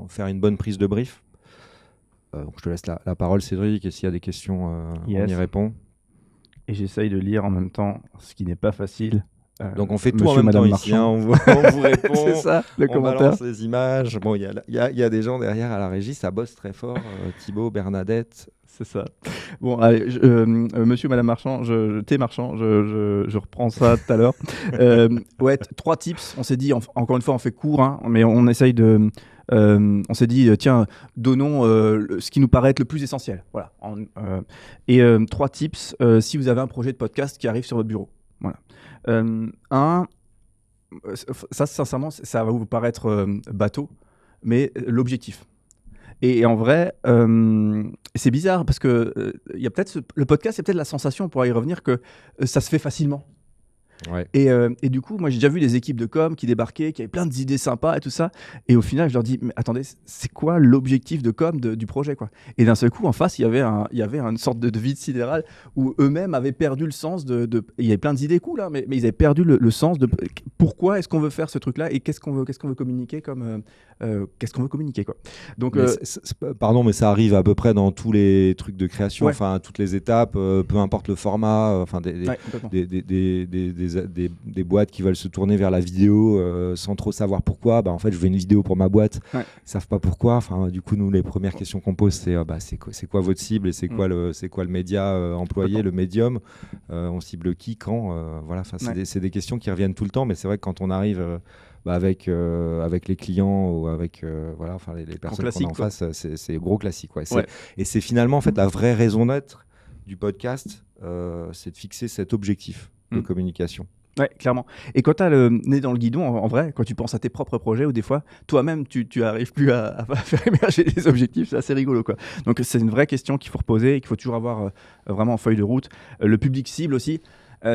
faire une bonne prise de brief. Donc, je te laisse la parole, Cédric, et s'il y a des questions, on y répond. Et j'essaye de lire en même temps, ce qui n'est pas facile. Donc on fait tout en même temps ici, on vous répond, c'est ça, le commentaire. Balance les images. Bon, il y a des gens derrière à la régie, ça bosse très fort. Thibaut, Bernadette, c'est ça. Bon, allez, monsieur, madame Marchand, T Marchand, je reprends ça tout à l'heure. 3 tips. On s'est dit, encore une fois, on fait court, mais on essaye de. On s'est dit, tiens, donnons ce qui nous paraît être le plus essentiel. Voilà. 3 tips si vous avez un projet de podcast qui arrive sur votre bureau. Voilà. Ça, sincèrement, ça va vous paraître bateau, mais l'objectif. Et en vrai, c'est bizarre parce que y a peut-être le podcast, c'est peut-être la sensation, on pourra y revenir, que ça se fait facilement. Ouais. Et du coup, moi j'ai déjà vu des équipes de com qui débarquaient, qui avaient plein d'idées sympas et tout ça. Et au final, je leur dis, mais attendez, c'est quoi l'objectif de com du projet, quoi? Et d'un seul coup, en face, il y avait une sorte de vide sidéral où eux-mêmes avaient perdu le sens il y avait plein d'idées cool, hein, mais ils avaient perdu le sens de pourquoi est-ce qu'on veut faire ce truc-là et qu'est-ce qu'on veut communiquer qu'est-ce qu'on veut communiquer, quoi. Donc, pardon, mais ça arrive à peu près dans tous les trucs de création, enfin toutes les étapes, peu importe le format, enfin des boîtes qui veulent se tourner vers la vidéo sans trop savoir pourquoi. En fait, je veux une vidéo pour ma boîte. Ils savent pas pourquoi. Enfin, du coup, nous, les premières questions qu'on pose, c'est quoi votre cible et c'est quoi le média employé, le médium. On cible qui, quand. Voilà. C'est des questions qui reviennent tout le temps, mais c'est vrai que quand on arrive avec les clients ou avec les personnes qu'on a en face, c'est gros classique. Et c'est finalement en fait la vraie raison d'être du podcast, c'est de fixer cet objectif de communication. Ouais, clairement. Et quand tu as le nez dans le guidon, en vrai, quand tu penses à tes propres projets, ou des fois, toi-même, tu arrives plus à faire émerger des objectifs, c'est assez rigolo, quoi. Donc, c'est une vraie question qu'il faut reposer et qu'il faut toujours avoir vraiment en feuille de route. Le public cible aussi.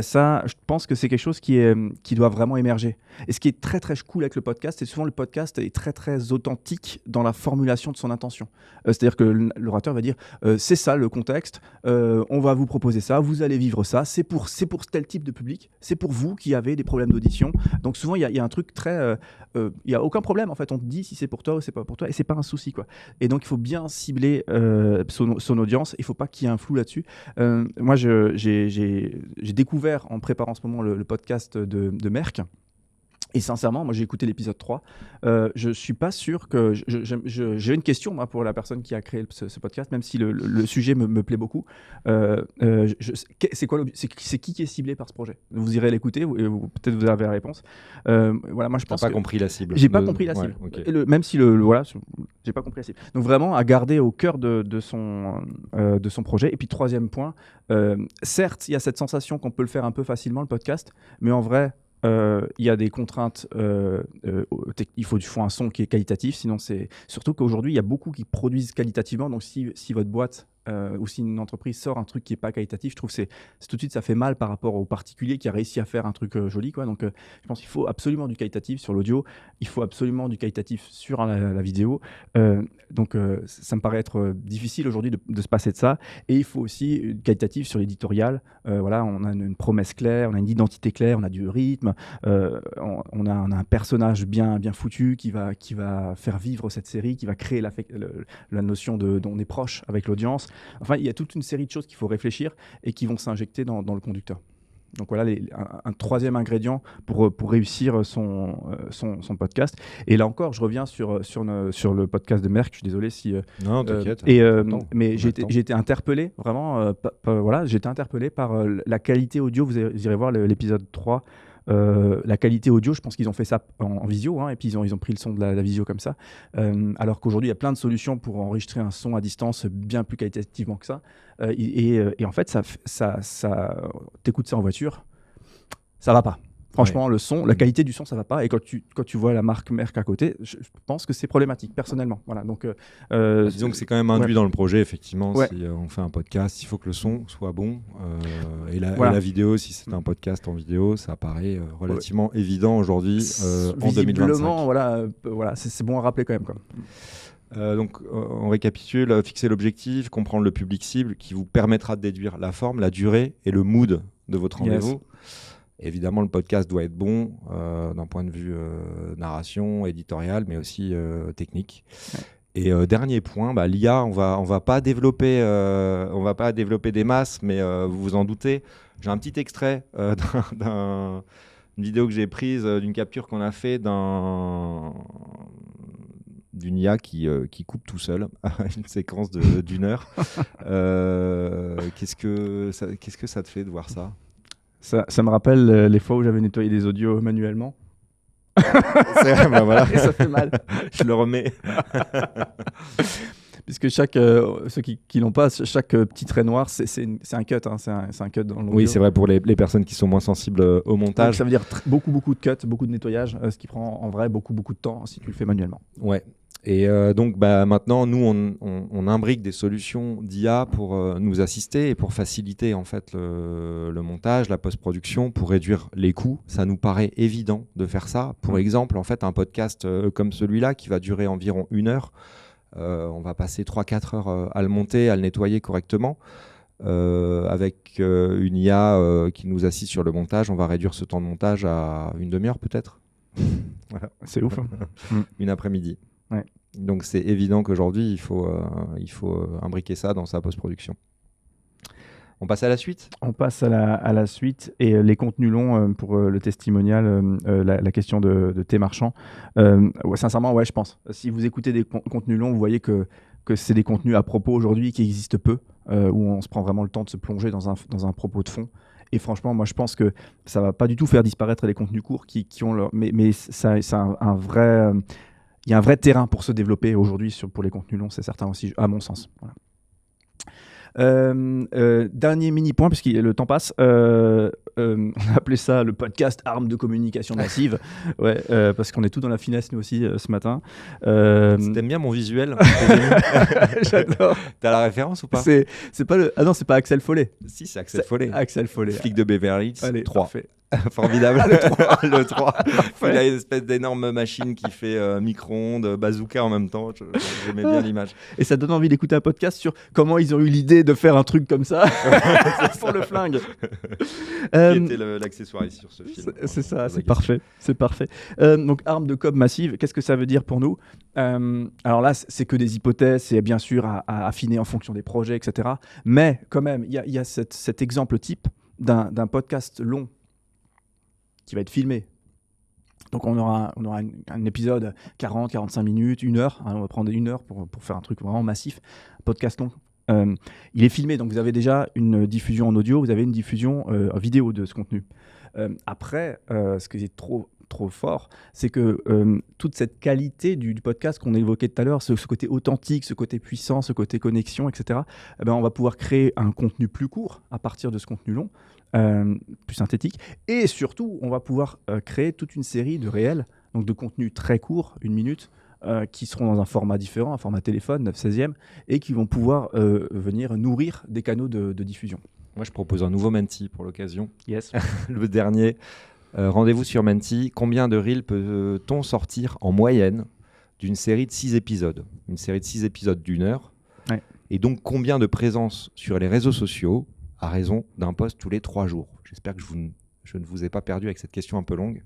Ça, je pense que c'est quelque chose qui doit vraiment émerger. Et ce qui est très très cool avec le podcast, c'est souvent le podcast est très très authentique dans la formulation de son intention. C'est-à-dire que l'orateur va dire c'est ça le contexte, on va vous proposer ça, vous allez vivre ça, c'est pour tel type de public, c'est pour vous qui avez des problèmes d'audition. Donc souvent il y a un truc très, il y a aucun problème en fait, on te dit si c'est pour toi ou c'est pas pour toi et c'est pas un souci quoi. Et donc il faut bien cibler son audience, il faut pas qu'il y ait un flou là-dessus. Moi j'ai découvert en préparant en ce moment le podcast de Merck. Et sincèrement, moi j'ai écouté l'épisode 3. Je suis pas sûr que. J'ai une question moi, pour la personne qui a créé ce podcast, même si le sujet me plaît beaucoup. C'est qui est ciblé par ce projet? Vous irez l'écouter, peut-être vous avez la réponse. Voilà, moi je pense. T'as pas compris la cible. J'ai pas compris la cible. Okay. Et même si voilà, j'ai pas compris la cible. Donc vraiment à garder au cœur de son projet. Et puis troisième point, certes, il y a cette sensation qu'on peut le faire un peu facilement le podcast, mais en vrai. Il y a des contraintes, il faut un son qui est qualitatif, sinon c'est surtout qu'aujourd'hui il y a beaucoup qui produisent qualitativement, donc si votre boîte ou si une entreprise sort un truc qui n'est pas qualitatif, je trouve que c'est tout de suite ça fait mal par rapport au particulier qui a réussi à faire un truc joli quoi. Donc je pense qu'il faut absolument du qualitatif sur l'audio, il faut absolument du qualitatif sur la vidéo, donc ça me paraît être difficile aujourd'hui de se passer de ça, et il faut aussi du qualitatif sur l'éditorial. Voilà, on a une promesse claire, on a une identité claire, on a du rythme, on a un personnage bien foutu qui va faire vivre cette série, qui va créer la notion dont on est proche avec l'audience. Enfin, il y a toute une série de choses qu'il faut réfléchir et qui vont s'injecter dans le conducteur. Donc voilà un troisième ingrédient pour réussir son podcast. Et là encore, je reviens sur le podcast de Merck. Je suis désolé si. Non, t'inquiète. Mais j'ai été interpellé vraiment. Voilà, j'ai été interpellé par la qualité audio. Vous irez voir l'épisode 3. La qualité audio, je pense qu'ils ont fait ça en visio, et puis ils ont pris le son de la visio comme ça, alors qu'aujourd'hui il y a plein de solutions pour enregistrer un son à distance bien plus qualitativement que ça, et en fait t'écoutes ça en voiture, ça va pas. Franchement, le son, la qualité du son, ça va pas. Et quand tu vois la marque Merck à côté, je pense que c'est problématique, personnellement. Voilà, donc, disons que c'est quand même induit dans le projet, effectivement. Si on fait un podcast, il faut que le son soit bon. Et la vidéo, si c'est un podcast en vidéo, ça paraît relativement évident aujourd'hui, en 2025. Visiblement, voilà, c'est bon à rappeler quand même, quoi. Donc, on récapitule, fixer l'objectif, comprendre le public cible qui vous permettra de déduire la forme, la durée et le mood de votre rendez-vous. Évidemment, le podcast doit être bon d'un point de vue narration, éditorial, mais aussi technique. Ouais. Et dernier point, l'IA, on va pas développer des masses, mais vous vous en doutez. J'ai un petit extrait d'une vidéo que j'ai prise, d'une capture qu'on a fait d'une IA qui coupe tout seul une séquence d'une heure. Qu'est-ce que ça te fait de voir ça? Ça me rappelle les fois où j'avais nettoyé des audios manuellement. Voilà. Et ça fait mal. Je le remets. Puisque ceux qui n'ont pas, chaque petit trait noir, c'est un cut. C'est un cut dans l'audio. Oui, c'est vrai pour les personnes qui sont moins sensibles au montage. Donc, ça veut dire beaucoup de cuts, beaucoup de nettoyage, ce qui prend en vrai beaucoup de temps si tu le fais manuellement. Ouais. Et donc maintenant, nous, on imbrique des solutions d'IA pour nous assister et pour faciliter en fait le montage, la post-production, pour réduire les coûts. Ça nous paraît évident de faire ça. Pour exemple, en fait, un podcast comme celui-là qui va durer environ 1 heure, on va passer 3-4 heures à le monter, à le nettoyer correctement. Avec une IA qui nous assiste sur le montage, on va réduire ce temps de montage à 1 demi-heure peut-être. Voilà. C'est ouf. Une après-midi. Ouais. Donc c'est évident qu'aujourd'hui, il faut imbriquer ça dans sa post-production. On passe à la suite ? On passe à la suite. Et les contenus longs, pour le testimonial, la question de Thé Marchand. Sincèrement, je pense. Si vous écoutez des contenus longs, vous voyez que c'est des contenus à propos aujourd'hui qui existent peu, où on se prend vraiment le temps de se plonger dans un propos de fond. Et franchement, moi, je pense que ça ne va pas du tout faire disparaître les contenus courts qui ont leur... Mais ça un vrai... Il y a un vrai terrain pour se développer aujourd'hui pour les contenus longs, c'est certain aussi, à mon sens. Voilà. Dernier mini point, puisque le temps passe. On a appelé ça le podcast arme de communication massive. Ouais, parce qu'on est tout dans la finesse, nous aussi, ce matin. T'aimes bien mon visuel? J'adore. T'as la référence ou pas? C'est pas le... Ah non, c'est pas Axel Follet. Si, c'est Axel Follet. Axel Follet. Flic de Beverly Hills. Allez, 3. parfait. Formidable. Le 3. Il a une espèce d'énorme machine qui fait micro-ondes, bazooka en même temps. J'aimais bien l'image. Et ça donne envie d'écouter un podcast sur comment ils ont eu l'idée de faire un truc comme ça pour le flingue. Qui était l'accessoire ici sur ce film. C'est ça, c'est parfait. C'est parfait. Donc, arme de com massive, qu'est-ce que ça veut dire pour nous? Alors là, c'est que des hypothèses, c'est bien sûr à affiner en fonction des projets, etc. Mais quand même, il y a cet exemple type d'un podcast long qui va être filmé. Donc on aura un épisode 40-45 minutes, 1 heure. On va prendre 1 heure pour faire un truc vraiment massif, un podcast long. Il est filmé, donc vous avez déjà une diffusion en audio, vous avez une diffusion en vidéo de ce contenu. Après, ce qui est trop fort, c'est que toute cette qualité du podcast qu'on évoquait tout à l'heure, ce côté authentique, ce côté puissant, ce côté connexion, etc., on va pouvoir créer un contenu plus court à partir de ce contenu long, plus synthétique, et surtout, on va pouvoir créer toute une série de réels, donc de contenus très courts, 1 minute, qui seront dans un format différent, un format téléphone, 9/16e, et qui vont pouvoir venir nourrir des canaux de diffusion. Moi, je propose un nouveau Menti pour l'occasion. Yes. Le dernier. Rendez-vous sur Menti. Combien de reels peut-on sortir en moyenne d'une série de 6 épisodes? Une série de 6 épisodes d'1 heure. Ouais. Et donc, combien de présence sur les réseaux sociaux à raison d'un post tous les 3 jours? J'espère que je ne vous ai pas perdu avec cette question un peu longue.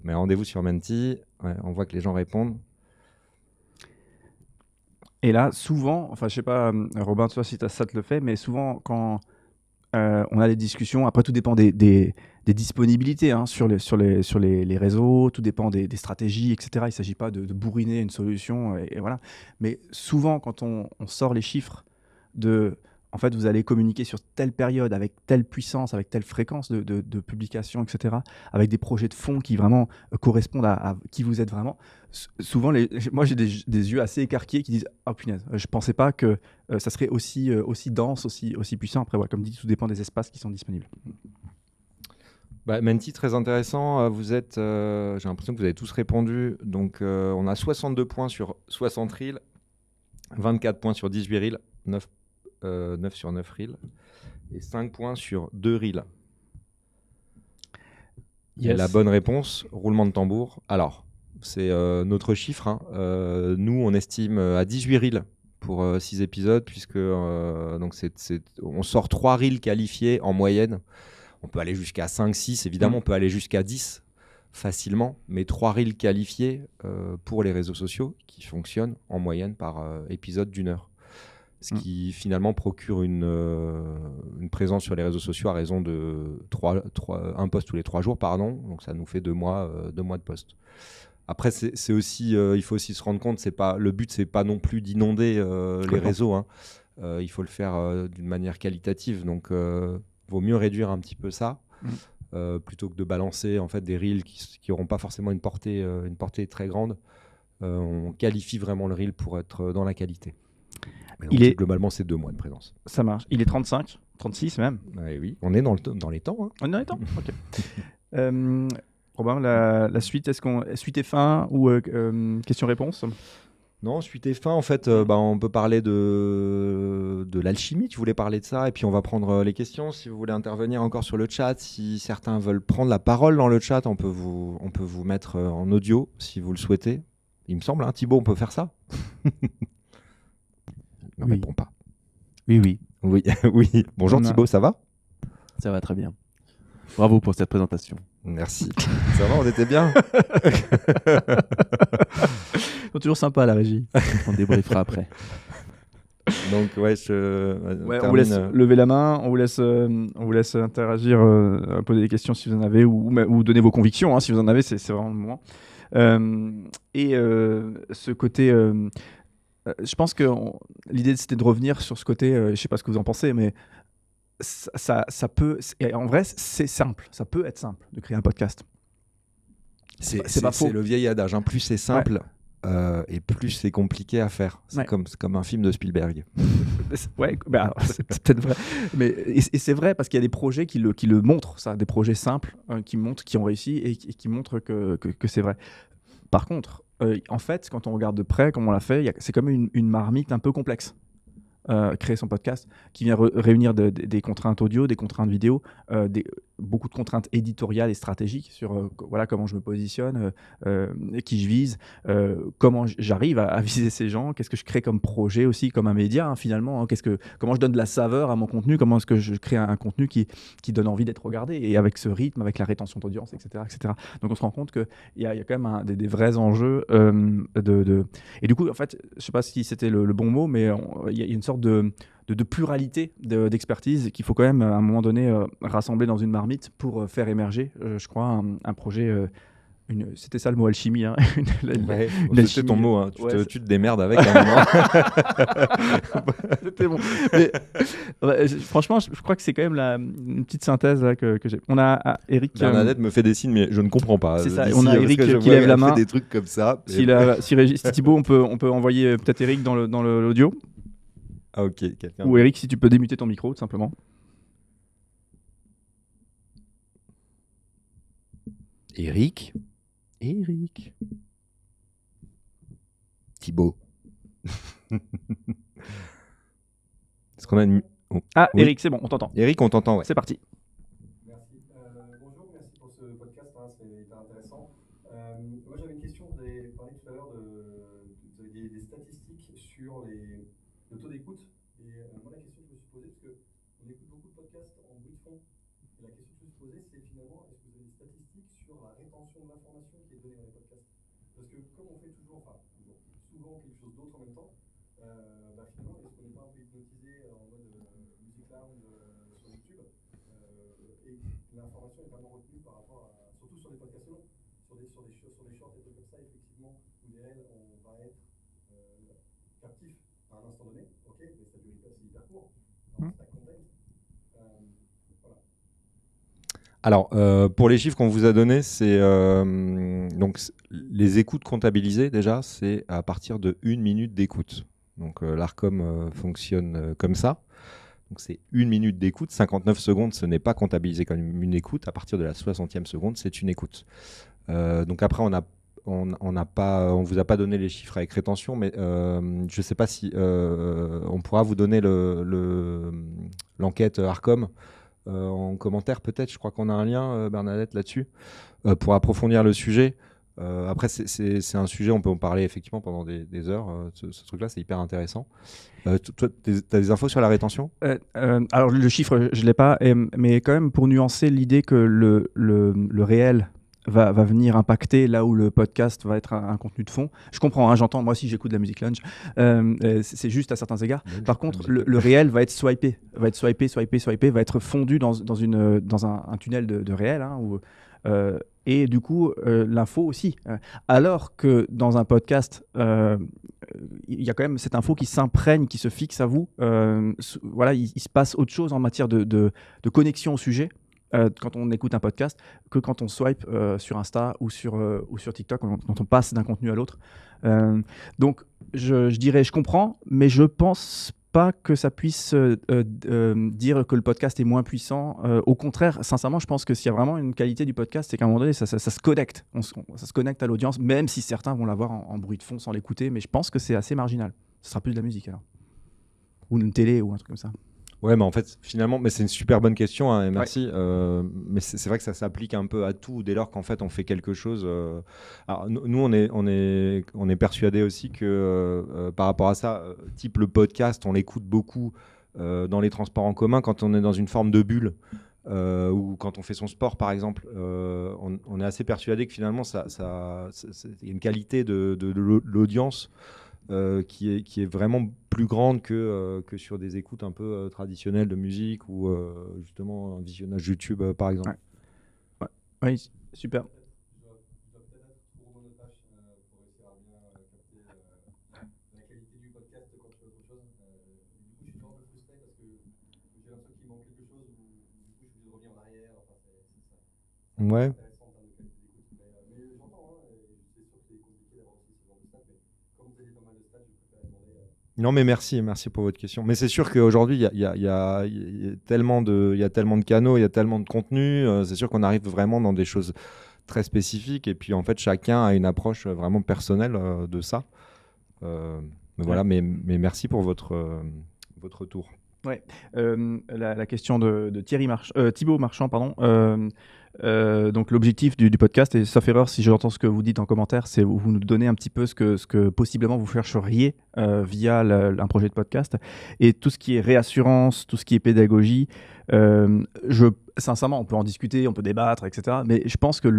Mais rendez-vous sur Menti. Ouais, on voit que les gens répondent. Et là, souvent, enfin, je sais pas, Robin, toi, si ça te le fait, mais souvent, quand on a des discussions, après, tout dépend des disponibilités sur les réseaux, tout dépend des stratégies, etc. Il ne s'agit pas de bourriner une solution, et voilà. Mais souvent, quand on sort les chiffres en fait, vous allez communiquer sur telle période, avec telle puissance, avec telle fréquence de publication, etc., avec des projets de fond qui vraiment correspondent à qui vous êtes vraiment. Souvent, moi, j'ai des yeux assez écarquillés qui disent « Oh punaise, je ne pensais pas que ça serait aussi dense, aussi puissant. » Après, ouais, comme dit, tout dépend des espaces qui sont disponibles. Menti, très intéressant. Vous êtes, j'ai l'impression que vous avez tous répondu. Donc, on a 62 points sur 60 reels, 24 points sur 18 reels, 9 sur 9 reels et 5 points sur 2 reels. Yes. Et la bonne réponse, roulement de tambour. Alors, c'est notre chiffre. Nous, on estime à 18 reels pour 6 épisodes, puisque donc on sort 3 reels qualifiés en moyenne. On peut aller jusqu'à 5, 6, évidemment, on peut aller jusqu'à 10 facilement, mais 3 reels qualifiés pour les réseaux sociaux qui fonctionnent en moyenne par épisode d'1 heure. Ce qui finalement procure une présence sur les réseaux sociaux à raison de 1 post tous les 3 jours, pardon. Donc ça nous fait 2 mois de post. Après, c'est aussi, il faut aussi se rendre compte, le but, c'est pas non plus d'inonder les réseaux. Il faut le faire d'une manière qualitative. Donc, vaut mieux réduire un petit peu ça plutôt que de balancer en fait des reels qui n'auront pas forcément une portée très grande. On qualifie vraiment le reel pour être dans la qualité. Mais globalement, c'est 2 mois de présence. Ça marche. Il est 35, 36 même. Oui, on est dans les temps. Hein. On est dans les temps. Ok. Robin, la suite, suite et fin ou question-réponse? Non, suite et fin, en fait, on peut parler de l'alchimie. Tu voulais parler de ça, et puis on va prendre les questions. Si vous voulez intervenir encore sur le chat, si certains veulent prendre la parole dans le chat, on peut vous mettre en audio si vous le souhaitez. Il me semble, Thibaut, on peut faire ça. Ne répond pas. Oui. Oui. Bonjour Thibaut, ça va? Ça va très bien. Bravo pour cette présentation. Merci. Ça va, on était bien. Ils sont toujours sympas, la régie. On débriefera après. Donc, on vous laisse lever la main, on vous laisse interagir, poser des questions si vous en avez, ou donner vos convictions, si vous en avez, c'est vraiment le moment. Ce côté... je pense que l'idée, c'était de revenir sur ce côté, je ne sais pas ce que vous en pensez, mais ça peut... En vrai, c'est simple. Ça peut être simple de créer un podcast. C'est pas faux. C'est le vieil adage. Plus c'est simple, et plus c'est compliqué à faire. C'est comme un film de Spielberg. Ouais, c'est peut-être vrai. Mais, et c'est vrai parce qu'il y a des projets qui le montrent, ça, des projets simples qui ont réussi et qui montrent que c'est vrai. Par contre, en fait, quand on regarde de près, comme on l'a fait, c'est comme une marmite un peu complexe. Créer son podcast, qui vient réunir des contraintes audio, des contraintes vidéo, beaucoup de contraintes éditoriales et stratégiques sur voilà, comment je me positionne, qui je vise, comment j'arrive à viser ces gens, qu'est-ce que je crée comme projet aussi, comme un média finalement, hein, comment je donne de la saveur à mon contenu, comment est-ce que je crée un contenu qui donne envie d'être regardé, et avec ce rythme, avec la rétention d'audience, etc., etc. Donc on se rend compte qu'il y a quand même des vrais enjeux et du coup, en fait, je ne sais pas si c'était le bon mot, mais il y a une sorte de pluralité d'expertise qu'il faut quand même à un moment donné rassembler dans une marmite pour faire émerger, je crois, un projet. C'était ça le mot alchimie. Hein. C'est ton mot, hein. Tu te démerdes avec un moment. C'était bon. Mais, franchement, je crois que c'est quand même une petite synthèse là, que j'ai. On a Eric. Bernadette me fait des signes, mais je ne comprends pas. C'est ça. On a Eric qui lève la main. Fait des trucs comme ça. Si Thibaut, on peut envoyer peut-être Eric dans l'audio. Ah, ok. Quelqu'un. Ou Eric, si tu peux démuter ton micro, tout simplement. Eric. Thibaut. Est-ce qu'on a une... Ah, oui. Eric, c'est bon, on t'entend. Eric, on t'entend, ouais. C'est parti. Merci. Bonjour, merci pour ce podcast, c'est hyper intéressant. Moi, j'avais une question. Vous avez parlé tout à l'heure vous avez des statistiques sur le taux d'écoute. Et moi, la question que je me suis posée, parce qu'on écoute beaucoup de podcasts en bruit de fond, et la question que je me suis posée, c'est finalement, est-ce que vous avez des statistiques sur la rétention de l'information qui est donnée dans les podcasts? Parce que comme on fait souvent quelque chose d'autre en même temps, finalement, est-ce qu'on n'est pas un peu hypnotisé en mode music lounge sur YouTube et l'information est vraiment retenue par rapport à, surtout sur les podcasts longs, sur des shorts et trucs comme ça, effectivement, où les réels, on va être captif à un instant donné, ok, mais ça dure c'est hyper court, stack content. Voilà. Alors, pour les chiffres qu'on vous a donnés, c'est donc les écoutes comptabilisées déjà, c'est à partir de 1 minute d'écoute. Donc l'ARCOM fonctionne comme ça. Donc c'est 1 minute d'écoute, 59 secondes, ce n'est pas comptabilisé comme une écoute. À partir de la 60e seconde, c'est une écoute. Donc après, on vous a pas donné les chiffres avec rétention, mais je ne sais pas si on pourra vous donner l'enquête ARCOM en commentaire peut-être. Je crois qu'on a un lien, Bernadette, là-dessus, pour approfondir le sujet. Après, c'est un sujet, on peut en parler effectivement pendant des heures. Ce truc-là, c'est hyper intéressant. Toi, tu as des infos sur la rétention? Alors, le chiffre, je ne l'ai pas, mais quand même, pour nuancer l'idée que le réel va venir impacter là où le podcast va être un contenu de fond. Je comprends, hein, j'entends, moi aussi j'écoute de la musique lounge, c'est juste à certains égards. Par contre, le réel va être swipé, va être fondu dans un tunnel de réel, hein, et du coup, l'info aussi. Alors que dans un podcast, il y a quand même cette info qui s'imprègne, qui se fixe à vous. Voilà, il se passe autre chose en matière de connexion au sujet. Quand on écoute un podcast, que quand on swipe sur Insta ou sur TikTok, quand on passe d'un contenu à l'autre. Donc, je dirais, je comprends, mais je pense pas que ça puisse dire que le podcast est moins puissant. Au contraire, sincèrement, je pense que s'il y a vraiment une qualité du podcast, c'est qu'à un moment donné, ça se connecte. Ça se connecte à l'audience, même si certains vont l'avoir en bruit de fond sans l'écouter, mais je pense que c'est assez marginal. Ce sera plus de la musique alors. Ou une télé ou un truc comme ça. Ouais, mais en fait, finalement, mais c'est une super bonne question, hein, et merci. Ouais. Mais c'est vrai que ça s'applique un peu à tout dès lors qu'en fait on fait quelque chose. Alors, nous, on est persuadés aussi que par rapport à ça, type le podcast, on l'écoute beaucoup dans les transports en commun quand on est dans une forme de bulle. Ou quand on fait son sport par exemple, on est assez persuadé que finalement il y a une qualité de l'audience qui est vraiment plus grande que sur des écoutes un peu traditionnelles de musique ou justement un visionnage YouTube par exemple. Ouais. Oui, super. Ouais. Non, mais merci pour votre question. Mais c'est sûr qu'aujourd'hui, il y a tellement de canaux, il y a tellement de contenu. C'est sûr qu'on arrive vraiment dans des choses très spécifiques. Et puis, en fait, chacun a une approche vraiment personnelle de ça. Mais voilà, mais merci pour votre retour. Ouais. La question de Thibaut Marchand, pardon. Donc l'objectif du podcast, et sauf erreur si j'entends ce que vous dites en commentaire, c'est vous nous donnez un petit peu ce que possiblement vous chercheriez via un projet de podcast, et tout ce qui est réassurance, tout ce qui est pédagogie. Sincèrement, on peut en discuter, on peut débattre, etc. Mais je pense que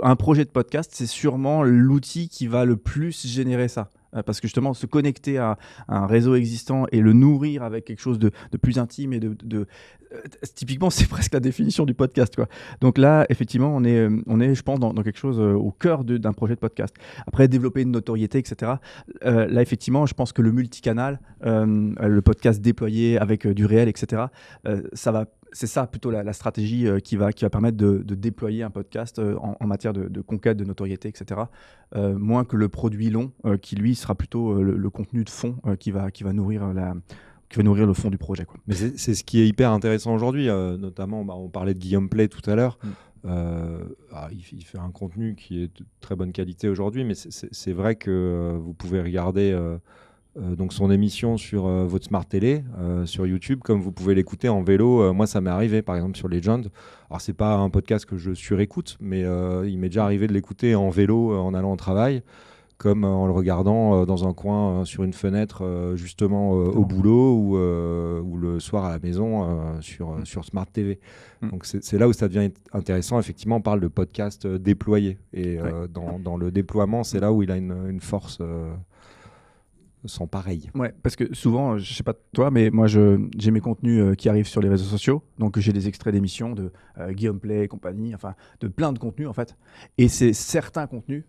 un projet de podcast, c'est sûrement l'outil qui va le plus générer ça. Parce que justement, se connecter à un réseau existant et le nourrir avec quelque chose de plus intime et typiquement, c'est presque la définition du podcast, quoi. Donc là, effectivement, on est, je pense, dans quelque chose au cœur d'un projet de podcast. Après, développer une notoriété, etc. Là, effectivement, je pense que le multicanal, le podcast déployé avec du réel, etc., c'est ça plutôt la stratégie qui va permettre de déployer un podcast en matière de conquête de notoriété, etc. Moins que le produit long qui, lui, sera plutôt le contenu de fond qui va nourrir le fond du projet, quoi. Mais c'est ce qui est hyper intéressant aujourd'hui, notamment on parlait de Guillaume Play tout à l'heure. Il fait un contenu qui est de très bonne qualité aujourd'hui, mais c'est vrai que vous pouvez regarder donc son émission sur votre Smart Télé, sur YouTube, comme vous pouvez l'écouter en vélo. Moi, ça m'est arrivé, par exemple, sur Legend. Alors, c'est pas un podcast que je surécoute, mais il m'est déjà arrivé de l'écouter en vélo en allant au travail, comme en le regardant dans un coin sur une fenêtre, justement au boulot ou le soir à la maison sur Smart TV. Donc, c'est là où ça devient intéressant. Effectivement, on parle de podcast déployé. Et dans le déploiement, c'est là où il a une force sans pareil. Ouais, parce que souvent, je sais pas toi, mais moi j'ai mes contenus qui arrivent sur les réseaux sociaux, donc j'ai des extraits d'émissions de Guillaume Play et compagnie, enfin de plein de contenus en fait. Et c'est certains contenus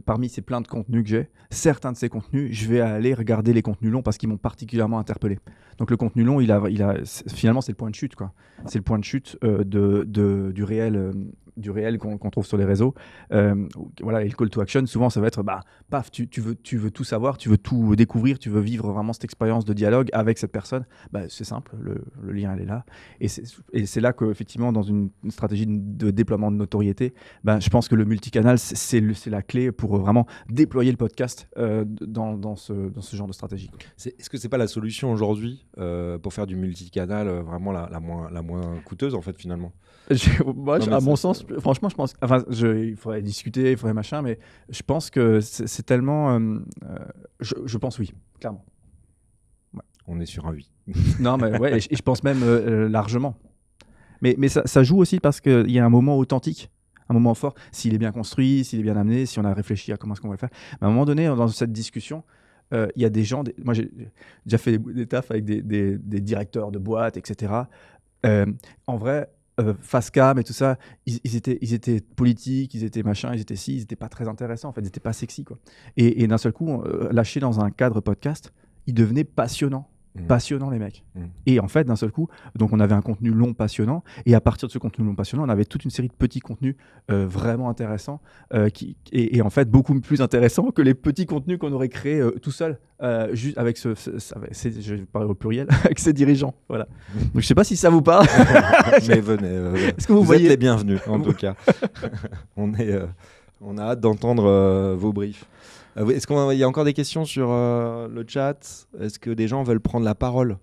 parmi ces plein de contenus que j'ai, certains de ces contenus, je vais aller regarder les contenus longs parce qu'ils m'ont particulièrement interpellé. Donc le contenu long, finalement c'est le point de chute, quoi. C'est le point de chute du réel qu'on trouve sur les réseaux. Voilà, et le call to action, souvent ça va être paf, tu veux tout savoir, tu veux tout découvrir, tu veux vivre vraiment cette expérience de dialogue avec cette personne. C'est simple, le lien elle est là, et c'est là qu'effectivement dans une stratégie de déploiement de notoriété, je pense que le multicanal c'est la clé pour vraiment déployer le podcast dans ce genre de stratégie. Est-ce que c'est pas la solution aujourd'hui pour faire du multicanal vraiment la moins coûteuse en fait finalement? À mon sens, franchement, je pense. Enfin, il faudrait discuter, il faudrait machin, mais je pense que c'est tellement. Je pense oui, clairement. Ouais. On est sur un oui. Non, mais ouais, et je pense même largement. Mais ça joue aussi parce qu'il y a un moment authentique, un moment fort. S'il est bien construit, s'il est bien amené, si on a réfléchi à comment est-ce qu'on va le faire. Mais à un moment donné, dans cette discussion, il y a des gens. Moi, j'ai déjà fait des tafs avec des directeurs de boîtes, etc. En vrai. Face cam et tout ça, ils étaient politiques, ils étaient machin, ils étaient pas très intéressants en fait, ils étaient pas sexy, quoi. Et d'un seul coup, lâchés dans un cadre podcast, ils devenaient passionnants les mecs. Et en fait, d'un seul coup, donc on avait un contenu long passionnant, et à partir de ce contenu long passionnant, on avait toute une série de petits contenus vraiment intéressants, et en fait beaucoup plus intéressants que les petits contenus qu'on aurait créés tout seul, juste avec je vais parler au pluriel, avec ces dirigeants. Voilà. Donc je sais pas si ça vous parle. Mais venez. Est-ce que vous voyez êtes les bienvenus en tout cas. On a hâte d'entendre vos briefs. Est-ce qu'il y a encore des questions sur le chat? Est-ce que des gens veulent prendre la parole?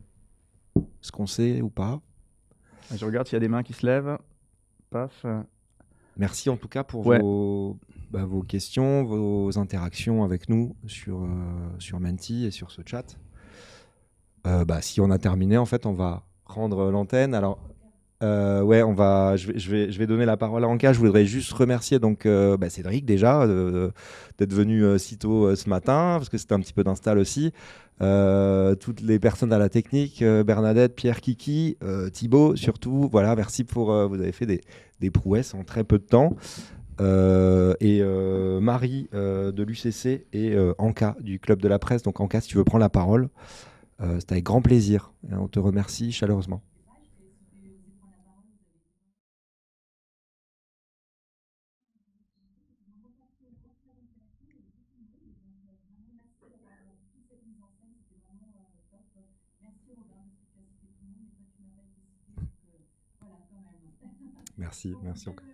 Est-ce qu'on sait ou pas? Je regarde s'il y a des mains qui se lèvent. Paf. Merci en tout cas pour vos questions, vos interactions avec nous sur Menti et sur ce chat. Si on a terminé, en fait, on va rendre l'antenne. Alors, je vais donner la parole à Anka. Je voudrais juste remercier donc Cédric déjà d'être venu si tôt ce matin, parce que c'était un petit peu d'install aussi. Toutes les personnes à la technique, Bernadette, Pierre, Kiki, Thibaut surtout. Voilà, merci pour vous avez fait des prouesses en très peu de temps. Et Marie de l'UCC et Anka du Club de la Presse. Donc Anka, si tu veux prendre la parole, c'est avec grand plaisir. Et on te remercie chaleureusement. Merci encore.